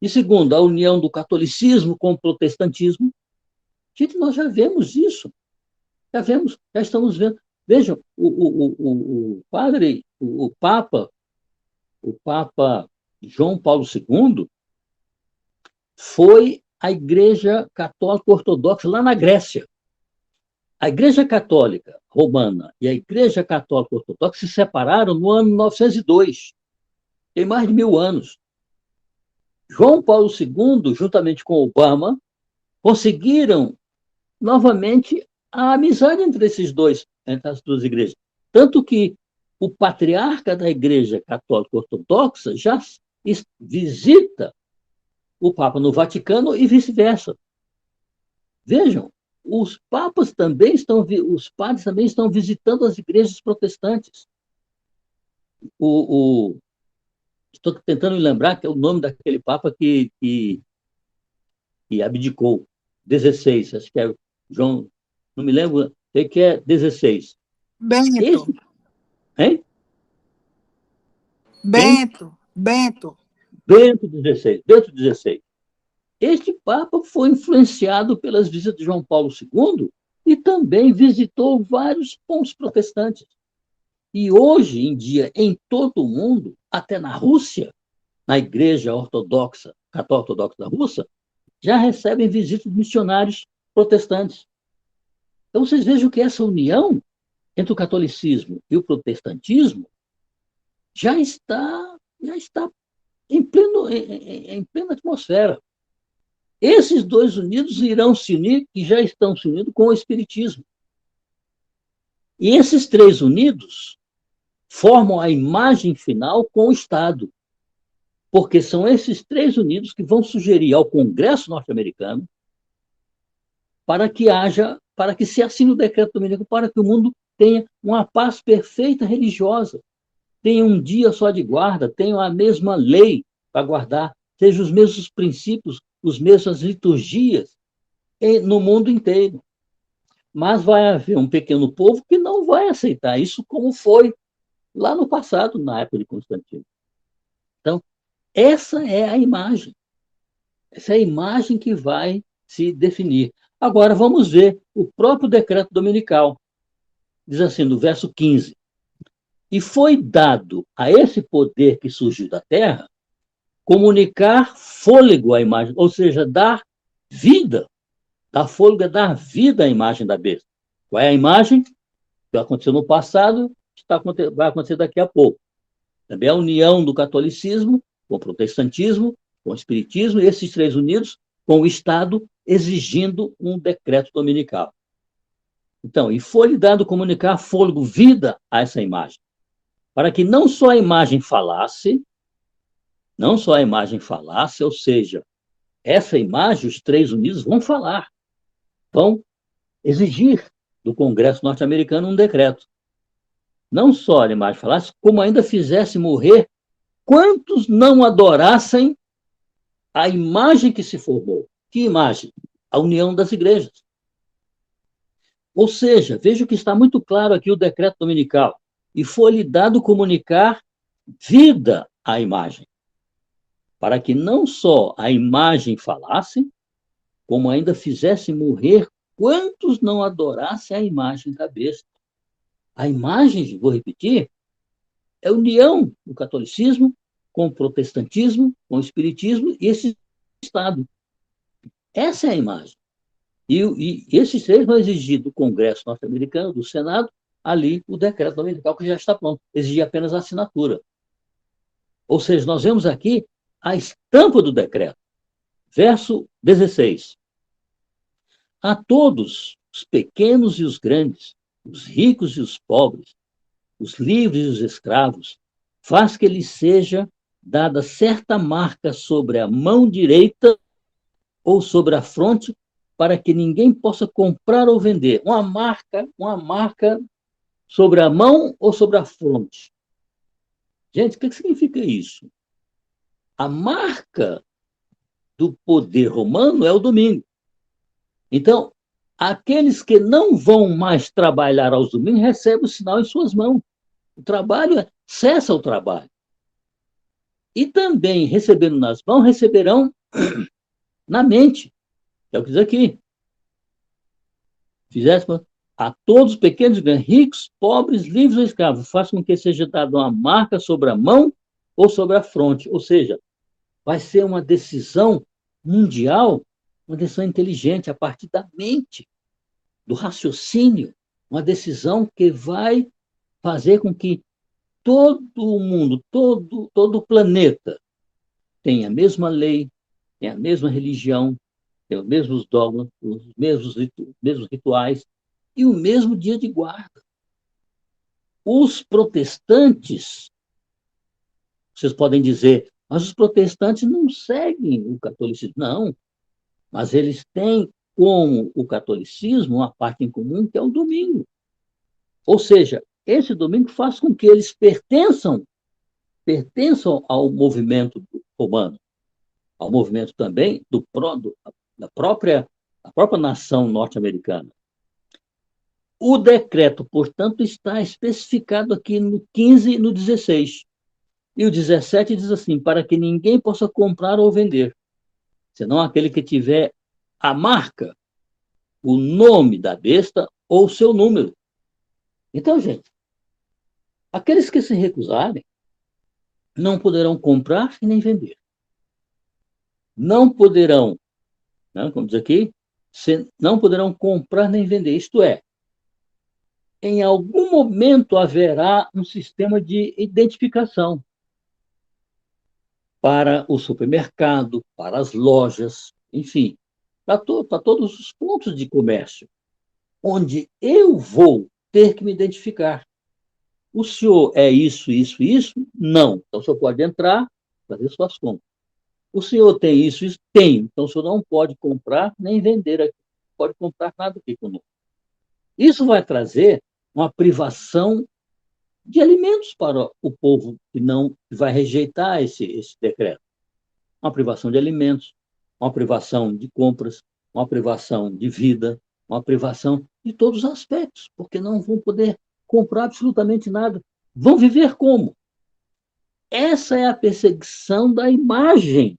E segundo, a união do catolicismo com o protestantismo. Gente, nós já vemos isso. Já estamos vendo. Vejam, o padre, o Papa João Paulo II foi a Igreja Católica Ortodoxa lá na Grécia. A Igreja Católica Romana e a Igreja Católica Ortodoxa se separaram no ano 902. Tem mais de 1000 anos. João Paulo II, juntamente com Obama, conseguiram novamente a amizade entre as duas igrejas. Tanto que o patriarca da Igreja Católica Ortodoxa já visita o Papa no Vaticano e vice-versa. Vejam, os padres também estão visitando as igrejas protestantes. Estou tentando me lembrar que é o nome daquele Papa que abdicou, 16, acho que é João, não me lembro, sei que é 16. Bento. Hein? Bento. Bento XVI. Este Papa foi influenciado pelas visitas de João Paulo II e também visitou vários pontos protestantes. E hoje em dia, em todo o mundo, até na Rússia, na Igreja Ortodoxa, Católica Ortodoxa da Rússia, já recebem visitas de missionários protestantes. Então, vocês vejam que essa união entre o catolicismo e o protestantismo já está em plena atmosfera. Esses dois unidos irão se unir, e já estão se unindo, com o espiritismo. E esses três unidos formam a imagem final com o Estado, porque são esses três unidos que vão sugerir ao Congresso norte-americano para que se assine o decreto dominical, para que o mundo tenha uma paz perfeita religiosa, tenha um dia só de guarda, tenha a mesma lei para guardar, sejam os mesmos princípios, as mesmas liturgias no mundo inteiro. Mas vai haver um pequeno povo que não vai aceitar isso, como foi lá no passado, na época de Constantino. Então, essa é a imagem. Essa é a imagem que vai se definir. Agora, vamos ver o próprio decreto dominical. Diz assim, no verso 15: e foi dado a esse poder que surgiu da terra comunicar fôlego à imagem, ou seja, dar vida. Dar fôlego é dar vida à imagem da besta. Qual é a imagem? Que aconteceu no passado, vai acontecer daqui a pouco. Também a união do catolicismo com o protestantismo, com o espiritismo, e esses três unidos com o Estado exigindo um decreto dominical. Então, e foi-lhe dado comunicar fôlego, vida a essa imagem, para que não só a imagem falasse, ou seja, essa imagem, os três unidos vão falar, vão exigir do Congresso norte-americano um decreto. Não só a imagem falasse, como ainda fizesse morrer quantos não adorassem a imagem que se formou. Que imagem? A união das igrejas. Ou seja, veja que está muito claro aqui o decreto dominical. E foi-lhe dado comunicar vida à imagem, para que não só a imagem falasse, como ainda fizesse morrer quantos não adorassem a imagem da besta. A imagem, vou repetir, é a união do catolicismo com o protestantismo, com o espiritismo e esse Estado. Essa é a imagem. E esses três vão exigir do Congresso norte-americano, do Senado, ali o decreto dominical que já está pronto. Exigir apenas a assinatura. Ou seja, nós vemos aqui a estampa do decreto. Verso 16. A todos, os pequenos e os grandes, os ricos e os pobres, os livres e os escravos, faz que lhes seja dada certa marca sobre a mão direita ou sobre a fronte, para que ninguém possa comprar ou vender. Uma marca sobre a mão ou sobre a fronte. Gente, o que significa isso? A marca do poder romano é o domingo. Então, aqueles que não vão mais trabalhar aos domingos recebem o sinal em suas mãos. O trabalho, cessa o trabalho. E também, recebendo nas mãos, receberão na mente. É o que diz aqui. Fizesse a todos, pequenos e grandes, ricos, pobres, livres ou escravos, faça com que seja dada uma marca sobre a mão ou sobre a fronte. Ou seja, vai ser uma decisão mundial, uma decisão inteligente, a partir da mente, do raciocínio, uma decisão que vai fazer com que todo o mundo, todo o planeta tenha a mesma lei, tenha a mesma religião, tenha os mesmos dogmas, os mesmos rituais e o mesmo dia de guarda. Os protestantes, vocês podem dizer, mas os protestantes não seguem o catolicismo. Não, mas eles têm, como o catolicismo, uma parte em comum, que é o domingo. Ou seja, esse domingo faz com que eles pertençam ao movimento romano, ao movimento também da própria nação norte-americana. O decreto, portanto, está especificado aqui no 15 e no 16. E o 17 diz assim, para que ninguém possa comprar ou vender, senão aquele que tiver a marca, o nome da besta ou o seu número. Então, gente, aqueles que se recusarem não poderão comprar e nem vender. Não poderão, né, como diz aqui, não poderão comprar nem vender. Isto é, em algum momento haverá um sistema de identificação para o supermercado, para as lojas, enfim, para todos os pontos de comércio, onde eu vou ter que me identificar. O senhor é isso, isso, isso? Não. Então, o senhor pode entrar, fazer suas compras. O senhor tem isso, isso? Tem. Então, o senhor não pode comprar nem vender aqui. Não pode comprar nada aqui conosco. Isso vai trazer uma privação de alimentos para o povo que não vai rejeitar esse decreto. Uma privação de alimentos, uma privação de compras, uma privação de vida, uma privação de todos os aspectos, porque não vão poder comprar absolutamente nada. Vão viver como? Essa é a perseguição da imagem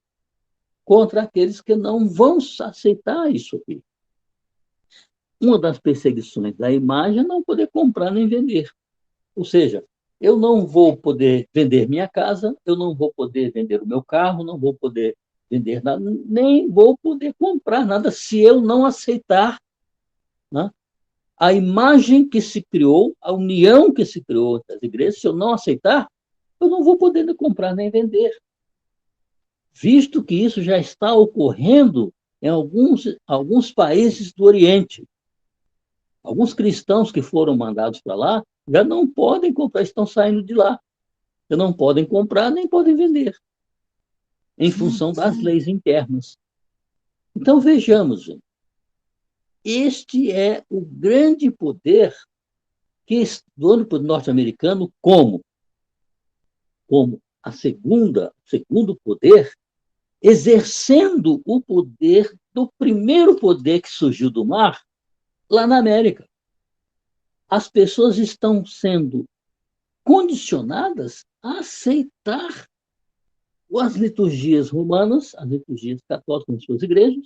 contra aqueles que não vão aceitar isso aqui. Uma das perseguições da imagem é não poder comprar nem vender. Ou seja, eu não vou poder vender minha casa, eu não vou poder vender o meu carro, não vou poder vender nada, nem vou poder comprar nada se eu não aceitar, né, a imagem que se criou, a união que se criou entre as igrejas. Se eu não aceitar, eu não vou poder nem comprar nem vender. Visto que isso já está ocorrendo em alguns países do Oriente. Alguns cristãos que foram mandados para lá já não podem comprar, estão saindo de lá. Já não podem comprar nem podem vender, em função das leis internas. Então, vejamos, gente. Este é o grande poder do norte-americano como o segundo poder, exercendo o poder do primeiro poder que surgiu do mar lá na América. As pessoas estão sendo condicionadas a aceitar as liturgias romanas, as liturgias católicas nas suas igrejas,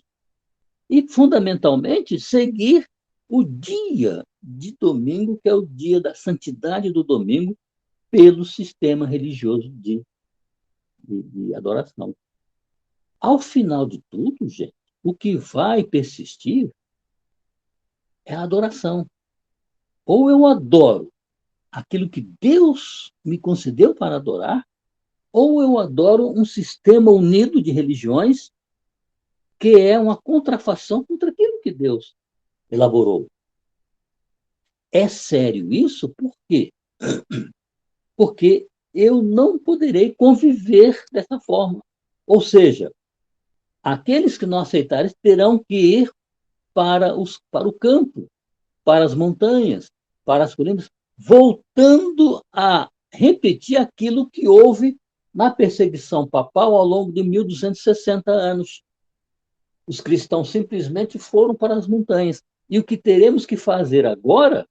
e, fundamentalmente, seguir o dia de domingo, que é o dia da santidade do domingo, pelo sistema religioso de adoração. Ao final de tudo, gente, o que vai persistir é a adoração. Ou eu adoro aquilo que Deus me concedeu para adorar, ou eu adoro um sistema unido de religiões que é uma contrafação contra aquilo que Deus elaborou. É sério isso? Por quê? Porque eu não poderei conviver dessa forma. Ou seja, aqueles que não aceitarem terão que ir para o campo, para as montanhas, para as colinas, voltando a repetir aquilo que houve na perseguição papal ao longo de 1260 anos. Os cristãos simplesmente foram para as montanhas. E o que teremos que fazer agora,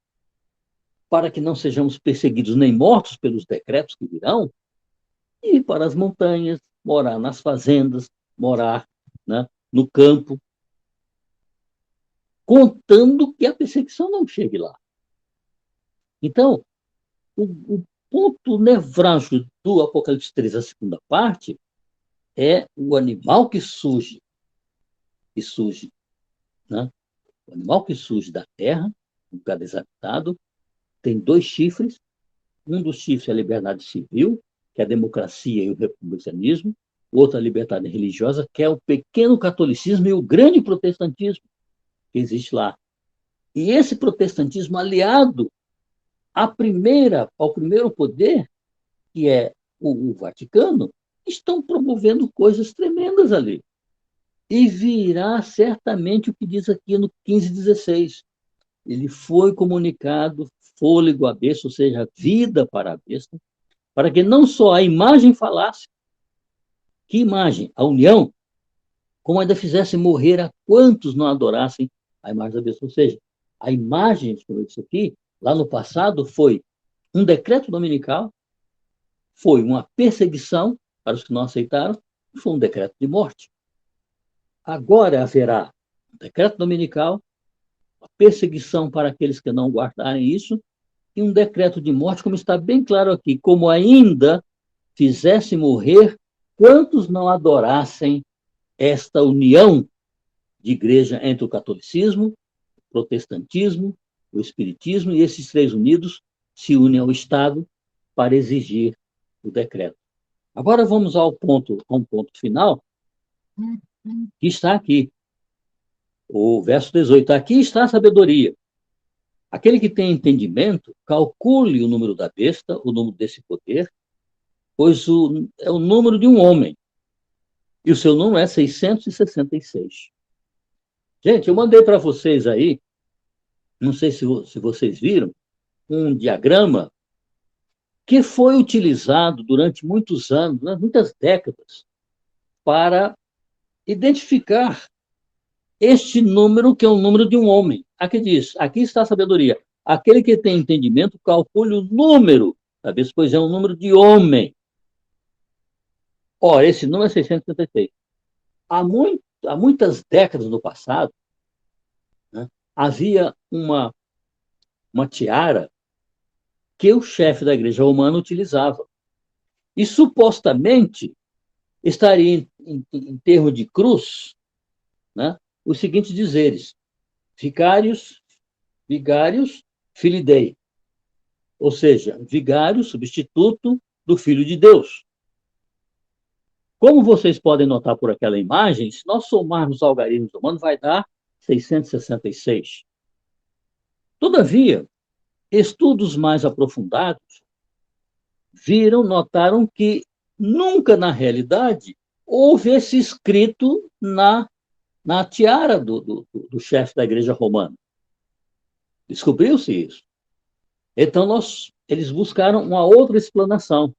para que não sejamos perseguidos nem mortos pelos decretos que virão, ir para as montanhas, morar nas fazendas, morar, né, no campo, contando que a perseguição não chegue lá. Então, o ponto nevrálgico do Apocalipse 3, a segunda parte, é o animal que surge, né? O animal que surge da terra, um lugar desabitado, tem 2 chifres. Um dos chifres é a liberdade civil, que é a democracia e o republicanismo. O outro é a liberdade religiosa, que é o pequeno catolicismo e o grande protestantismo que existe lá. E esse protestantismo aliado ao primeiro poder, que é o Vaticano, estão promovendo coisas tremendas ali. E virá certamente o que diz aqui no 15:16. Ele foi comunicado fôlego à besta, ou seja, vida para a besta, para que não só a imagem falasse, que imagem? A união, como ainda fizesse morrer a quantos não adorassem a imagem da besta. Ou seja, a imagem, como eu disse aqui, lá no passado foi um decreto dominical, foi uma perseguição para os que não aceitaram, e foi um decreto de morte. Agora haverá um decreto dominical, uma perseguição para aqueles que não guardarem isso, e um decreto de morte, como está bem claro aqui, como ainda fizesse morrer quantos não adorassem esta união de igreja entre o catolicismo, o protestantismo, o espiritismo, e esses 3 unidos se unem ao Estado para exigir o decreto. Agora vamos a um ponto final, que está aqui, o verso 18. Aqui está a sabedoria. Aquele que tem entendimento, calcule o número da besta, o número desse poder, pois é o número de um homem, e o seu número é 666. Gente, eu mandei para vocês aí, não sei se vocês viram, um diagrama que foi utilizado durante muitos anos, muitas décadas, para identificar este número, que é o número de um homem. Aqui diz, aqui está a sabedoria. Aquele que tem entendimento, calcule o número, sabe? Pois é um número de homem. Ora, esse número é 666. Há muitas décadas no passado, né, havia uma tiara que o chefe da igreja romana utilizava. E supostamente estaria em termos de cruz, né, os seguintes dizeres: Vicarius, Filii Dei. Ou seja, vigário, substituto do Filho de Deus. Como vocês podem notar por aquela imagem, se nós somarmos os algarismos romanos, vai dar 666. Todavia, estudos mais aprofundados notaram que nunca, na realidade, houve esse escrito na tiara do chefe da igreja romana. Descobriu-se isso. Então, eles buscaram uma outra explanação.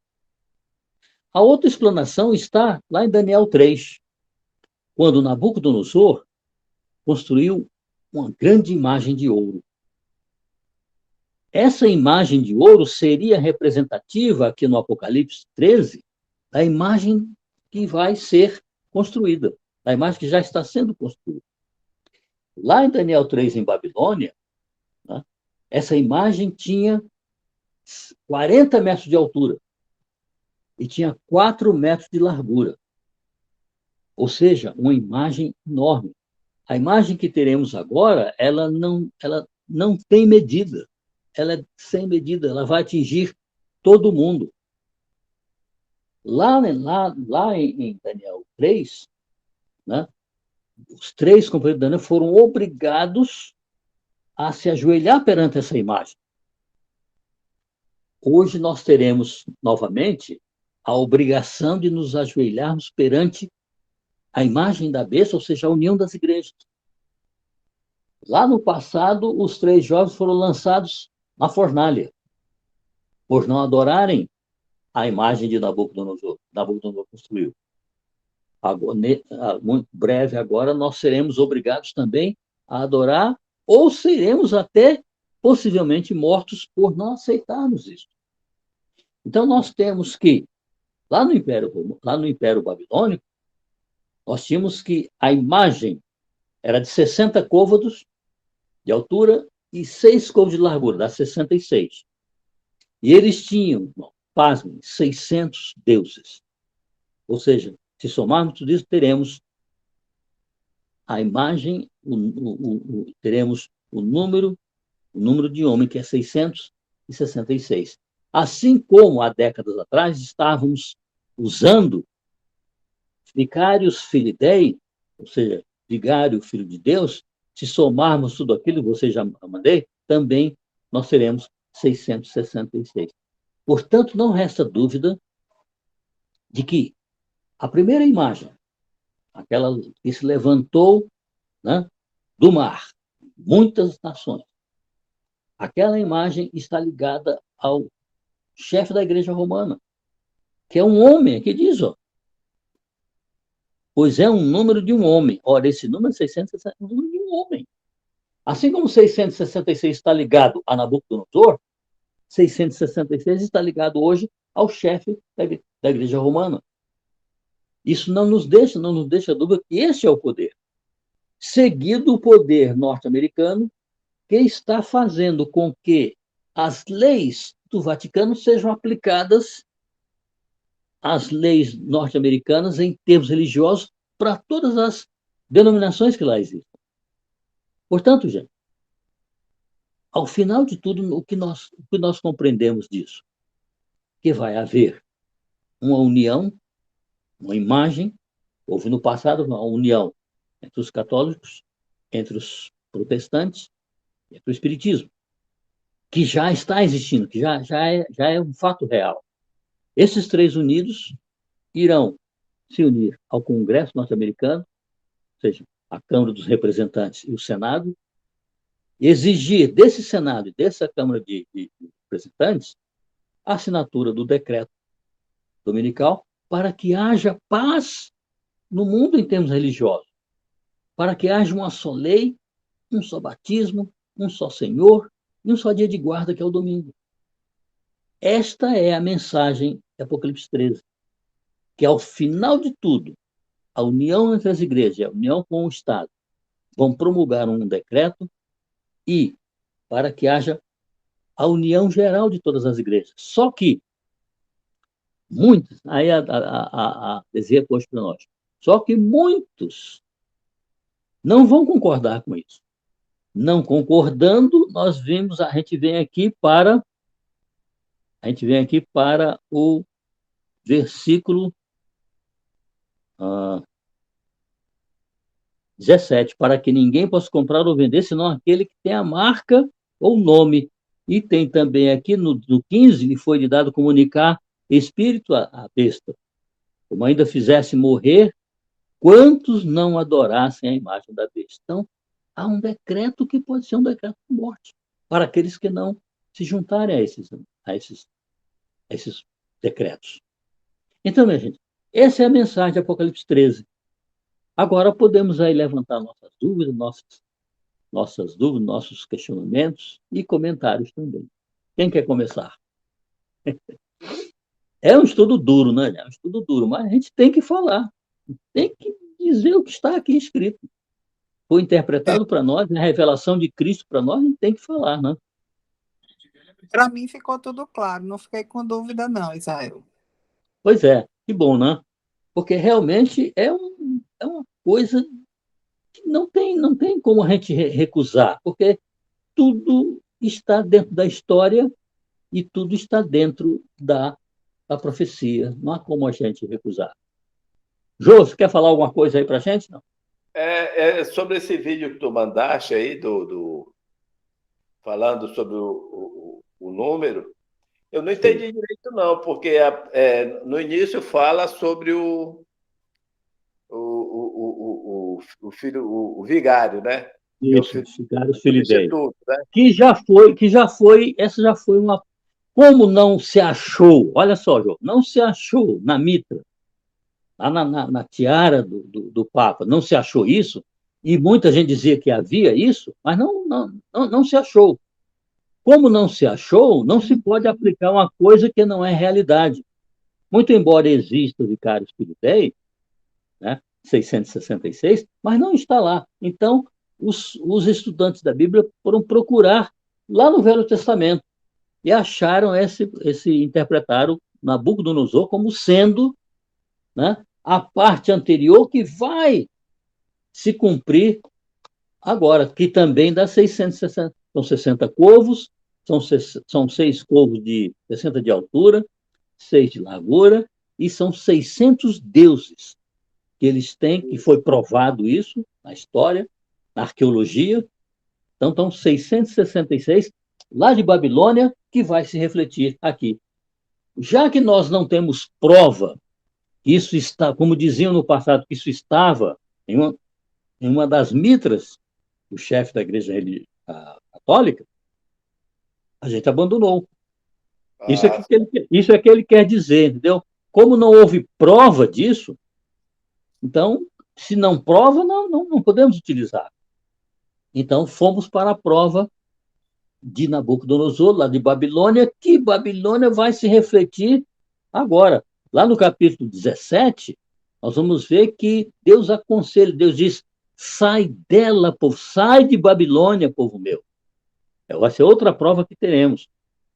A outra explanação está lá em Daniel 3, quando Nabucodonosor construiu uma grande imagem de ouro. Essa imagem de ouro seria representativa, aqui no Apocalipse 13, da imagem que vai ser construída, da imagem que já está sendo construída. Lá em Daniel 3, em Babilônia, né, essa imagem tinha 40 metros de altura e tinha 4 metros de largura. Ou seja, uma imagem enorme. A imagem que teremos agora, ela não tem medida. Ela é sem medida, ela vai atingir todo mundo. Lá em Daniel 3, né, os 3 companheiros de Daniel foram obrigados a se ajoelhar perante essa imagem. Hoje nós teremos, novamente, a obrigação de nos ajoelharmos perante a imagem da besta, ou seja, a união das igrejas. Lá no passado, os 3 jovens foram lançados na fornalha, por não adorarem a imagem de Nabucodonosor. Nabucodonosor construiu. Agora, muito breve agora, nós seremos obrigados também a adorar ou seremos até possivelmente mortos por não aceitarmos isso. Então, nós temos que, lá no Império Babilônico, nós tínhamos que a imagem era de 60 côvados de altura e 6 côvados de largura, dá 66. E eles tinham, pasmem, 600 deuses. Ou seja, se somarmos tudo isso, teremos a imagem, teremos o número de homem, que é 666. Assim como há décadas atrás estávamos usando vicários filidei, ou seja, vigário, filho de Deus, se somarmos tudo aquilo que você já mandei, também nós teremos 666. Portanto, não resta dúvida de que a primeira imagem, aquela que se levantou, né, do mar, muitas nações, aquela imagem está ligada ao chefe da igreja romana, que é um homem, que diz, ó, pois é um número de um homem. Ora, esse número 660 é um número de um homem. Assim como 666 está ligado a Nabucodonosor, 666 está ligado hoje ao chefe da igreja romana. Isso não nos deixa dúvida que esse é o poder. Seguido o poder norte-americano, que está fazendo com que as leis do Vaticano sejam aplicadas às leis norte-americanas em termos religiosos para todas as denominações que lá existem. Portanto, gente, ao final de tudo, o que nós compreendemos disso? Que vai haver uma união, uma imagem, houve no passado uma união entre os católicos, entre os protestantes, entre o espiritismo, que já está existindo, que já é um fato real. Esses três unidos irão se unir ao Congresso norte-americano, ou seja, a Câmara dos Representantes e o Senado, e exigir desse Senado e dessa Câmara de Representantes a assinatura do decreto dominical para que haja paz no mundo em termos religiosos, para que haja uma só lei, um só batismo, um só Senhor e um só dia de guarda, que é o domingo. Esta é a mensagem de Apocalipse 13, que ao final de tudo, a união entre as igrejas, a união com o Estado, vão promulgar um decreto e para que haja a união geral de todas as igrejas. Só que muitos, aí a desejo hoje para nós, só que muitos não vão concordar com isso. Não concordando, a gente vem aqui para o versículo 17, para que ninguém possa comprar ou vender, senão aquele que tem a marca ou nome. E tem também aqui no 15, lhe foi dado comunicar espírito à besta, como ainda fizesse morrer quantos não adorassem a imagem da besta. Então, há um decreto que pode ser um decreto de morte para aqueles que não se juntarem a esses decretos. Então, minha gente, essa é a mensagem de Apocalipse 13. Agora podemos aí levantar nossas dúvidas, nossos questionamentos e comentários também. Quem quer começar? É um estudo duro, né? É um estudo duro, mas a gente tem que falar, tem que dizer o que está aqui escrito. Foi interpretado para nós, a revelação de Cristo para nós, a gente tem que falar, né? Para mim ficou tudo claro, não fiquei com dúvida não, Israel. Pois é, que bom, né? Porque realmente é uma coisa que não tem como a gente recusar, porque tudo está dentro da história e tudo está dentro da profecia. Não há como a gente recusar. Jô, você quer falar alguma coisa aí para a gente? Não? Sobre esse vídeo que tu mandaste aí, falando sobre o número, eu não entendi direito, não, porque no início fala sobre o filho, o vigário, né? Isso, vigário filidei. Né? Que já foi, essa já foi uma. Como não se achou, olha só, Jô, não se achou na mitra, lá na tiara do Papa, não se achou isso, e muita gente dizia que havia isso, mas não se achou. Como não se achou, não se pode aplicar uma coisa que não é realidade. Muito embora exista o Vicário Spirit Dei, né, 666, mas não está lá. Então, os estudantes da Bíblia foram procurar lá no Velho Testamento e acharam interpretaram Nabucodonosor como sendo, né, a parte anterior que vai se cumprir agora, que também dá 660, são 60 covos, são 6 covos de 60 de altura, 6 de largura, e são 600 deuses que eles têm, que foi provado isso na história, na arqueologia. Então, estão 666 lá de Babilônia, que vai se refletir aqui. Já que nós não temos prova que isso está, como diziam no passado, que isso estava em uma das mitras do chefe da igreja católica, a gente abandonou. Isso é que ele quer dizer, entendeu? Como não houve prova disso, então, se não prova, não podemos utilizar. Então, fomos para a prova de Nabucodonosor, lá de Babilônia, que Babilônia vai se refletir agora. Lá no capítulo 17, nós vamos ver que Deus aconselha, Deus diz, sai dela, povo, sai de Babilônia, povo meu. Vai ser outra prova que teremos,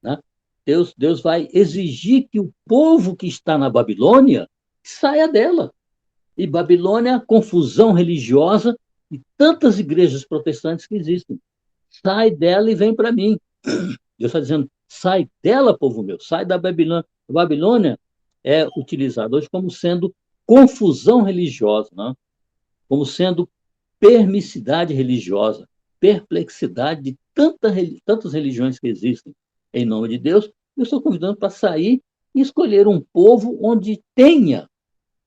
né? Deus vai exigir que o povo que está na Babilônia saia dela. E Babilônia é a confusão religiosa e tantas igrejas protestantes que existem. Sai dela e vem para mim. Deus está dizendo, sai dela, povo meu, sai da Babilônia. A Babilônia é utilizada hoje como sendo confusão religiosa, né? Como sendo permissividade religiosa, perplexidade de tantas religiões que existem em nome de Deus. Eu estou convidando para sair e escolher um povo onde tenha,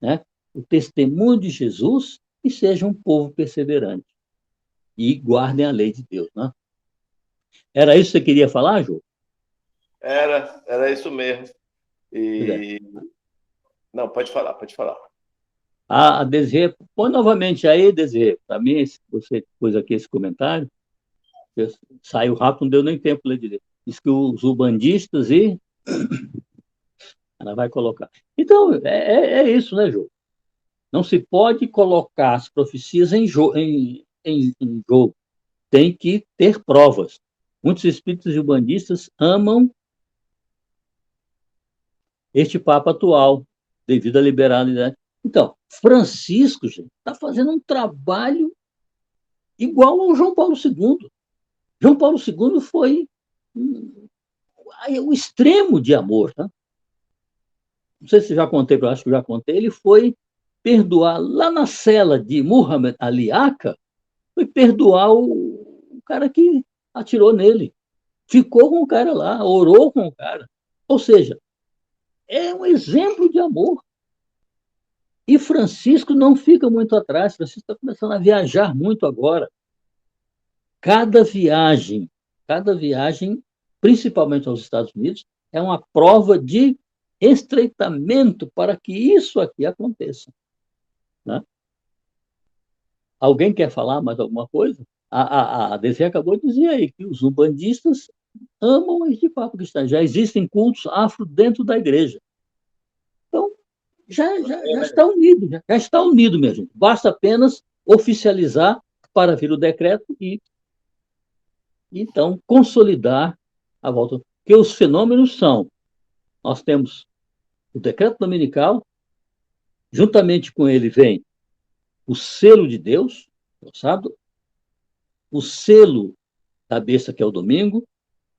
né, o testemunho de Jesus e seja um povo perseverante. E guardem a lei de Deus, né? Era isso que você queria falar, Jô? Era isso mesmo. E... Não, pode falar. A Desirê, põe novamente aí, Desirê. Para mim, você pôs aqui esse comentário, saiu rápido, não deu nem tempo de ler direito. Diz que os ubandistas e... Ela vai colocar. Então, é isso, né, Jô? Não se pode colocar as profecias em jogo. Tem que ter provas. Muitos espíritos umbandistas amam este Papa atual, devido à liberalidade. Então, Francisco, gente, está fazendo um trabalho igual ao João Paulo II. João Paulo II foi o extremo de amor. Tá? Não sei se já contei, eu acho que já contei. Ele foi perdoar lá na cela de Muhammad Ali Aqqa, foi perdoar o cara que atirou nele. Ficou com o cara lá, orou com o cara. Ou seja, é um exemplo de amor. E Francisco não fica muito atrás. Francisco está começando a viajar muito agora. Cada viagem, principalmente aos Estados Unidos, é uma prova de estreitamento para que isso aqui aconteça. Né? Alguém quer falar mais alguma coisa? A DC acabou de dizer aí que os umbandistas amam este papo cristão. Já existem cultos afro dentro da igreja. Então, já está unido, já está unido, minha gente. Basta apenas oficializar para vir o decreto e, então, consolidar a volta. Porque os fenômenos são, nós temos o decreto dominical, juntamente com ele vem o selo de Deus, sabe? O selo da besta, que é o domingo,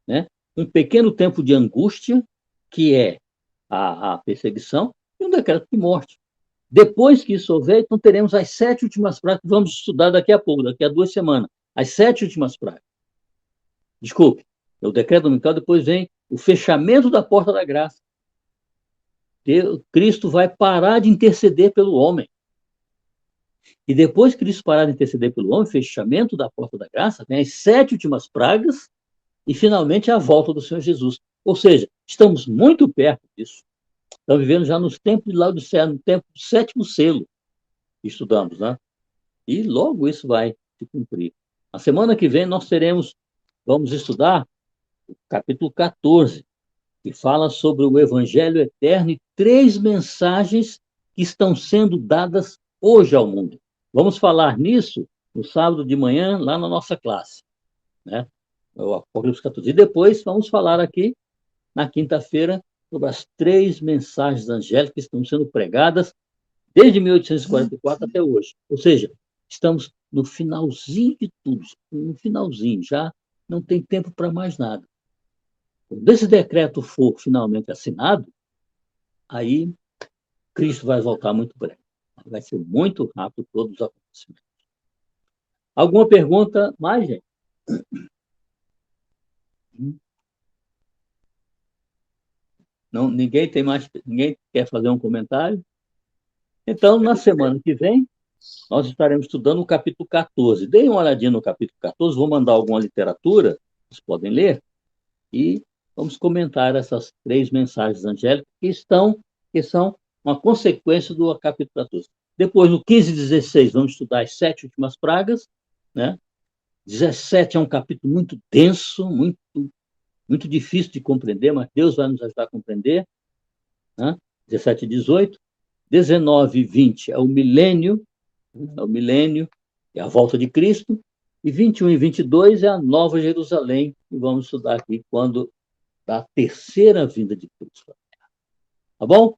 né? Um pequeno tempo de angústia, que é a perseguição, e um decreto de morte. Depois que isso houver, então teremos as 7 últimas pragas que vamos estudar daqui a pouco, daqui a 2 semanas. As 7 últimas pragas. Desculpe, o decreto dominical, depois vem o fechamento da porta da graça. Cristo vai parar de interceder pelo homem. E depois que Cristo parar de interceder pelo homem, fechamento da porta da graça, vem as 7 últimas pragas e, finalmente, a volta do Senhor Jesus. Ou seja, estamos muito perto disso. Estamos vivendo já nos tempos de Laodiceia, no tempo do 7º selo, que estudamos, né? E logo isso vai se cumprir. Na semana que vem vamos estudar o capítulo 14, que fala sobre o Evangelho Eterno e 3 mensagens que estão sendo dadas hoje ao mundo. Vamos falar nisso no sábado de manhã, lá na nossa classe, né? O Apocalipse 14. E depois vamos falar aqui, na quinta-feira, sobre as 3 mensagens angélicas que estão sendo pregadas desde 1844 até hoje. Ou seja, estamos no finalzinho de tudo, no finalzinho, já não tem tempo para mais nada. Quando esse decreto for finalmente assinado, aí Cristo vai voltar muito breve. Vai ser muito rápido todos os acontecimentos. Alguma pergunta mais, gente? Não, ninguém quer fazer um comentário? Então, na semana que vem, nós estaremos estudando o capítulo 14. Deem uma olhadinha no capítulo 14, vou mandar alguma literatura, vocês podem ler, e vamos comentar essas 3 mensagens angélicas que são uma consequência do capítulo 14. Depois, no 15 e 16, vamos estudar as 7 últimas pragas, né? 17 é um capítulo muito denso, muito difícil de compreender, mas Deus vai nos ajudar a compreender, né? 17 e 18. 19 e 20 é o milênio, é a volta de Cristo, e 21 e 22 é a Nova Jerusalém, que vamos estudar aqui quando da terceira vinda de Cristo. Tá bom?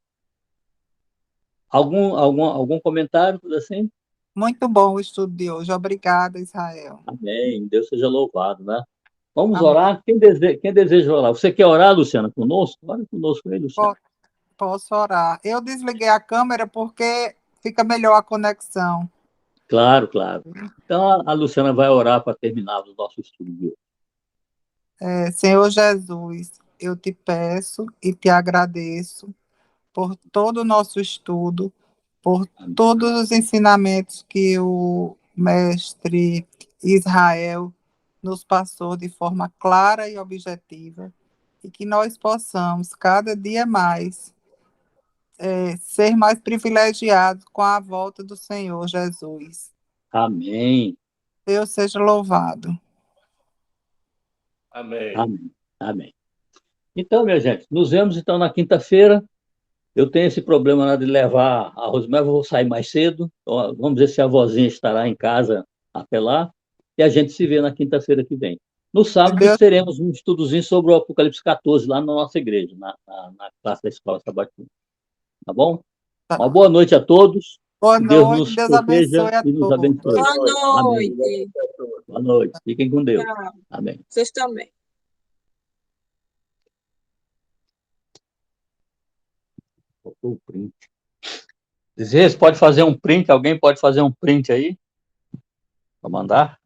Algum comentário, tudo assim? Muito bom o estudo de hoje. Obrigada, Israel. Amém. Deus seja louvado, né? Vamos Amém. orar. Quem deseja orar? Você quer orar, Luciana, conosco? Ora conosco aí, Luciana. Posso orar. Eu desliguei a câmera porque fica melhor a conexão. Claro, claro. Então, a Luciana vai orar para terminar o nosso estudo de hoje. Senhor Jesus, eu te peço e te agradeço por todo o nosso estudo, por todos os ensinamentos que o mestre Israel nos passou de forma clara e objetiva, e que nós possamos, cada dia mais, ser mais privilegiados com a volta do Senhor Jesus. Amém. Deus seja louvado. Amém. Amém. Amém. Então, minha gente, nos vemos então na quinta-feira. Eu tenho esse problema lá de levar a Rosemary, vou sair mais cedo. Então, vamos ver se a vozinha estará em casa até lá. E a gente se vê na quinta-feira que vem. No sábado, teremos um estudozinho sobre o Apocalipse 14 lá na nossa igreja, na classe da Escola Sabatina. Tá bom? Uma boa noite a todos. Boa que Deus noite, nos Deus proteja abençoe a e nos todos. abençoe. Boa noite. Amém. Boa noite. Fiquem com Deus. Tchau. Amém. Vocês também. Faltou o print. Desires, pode fazer um print? Alguém pode fazer um print aí? Para mandar?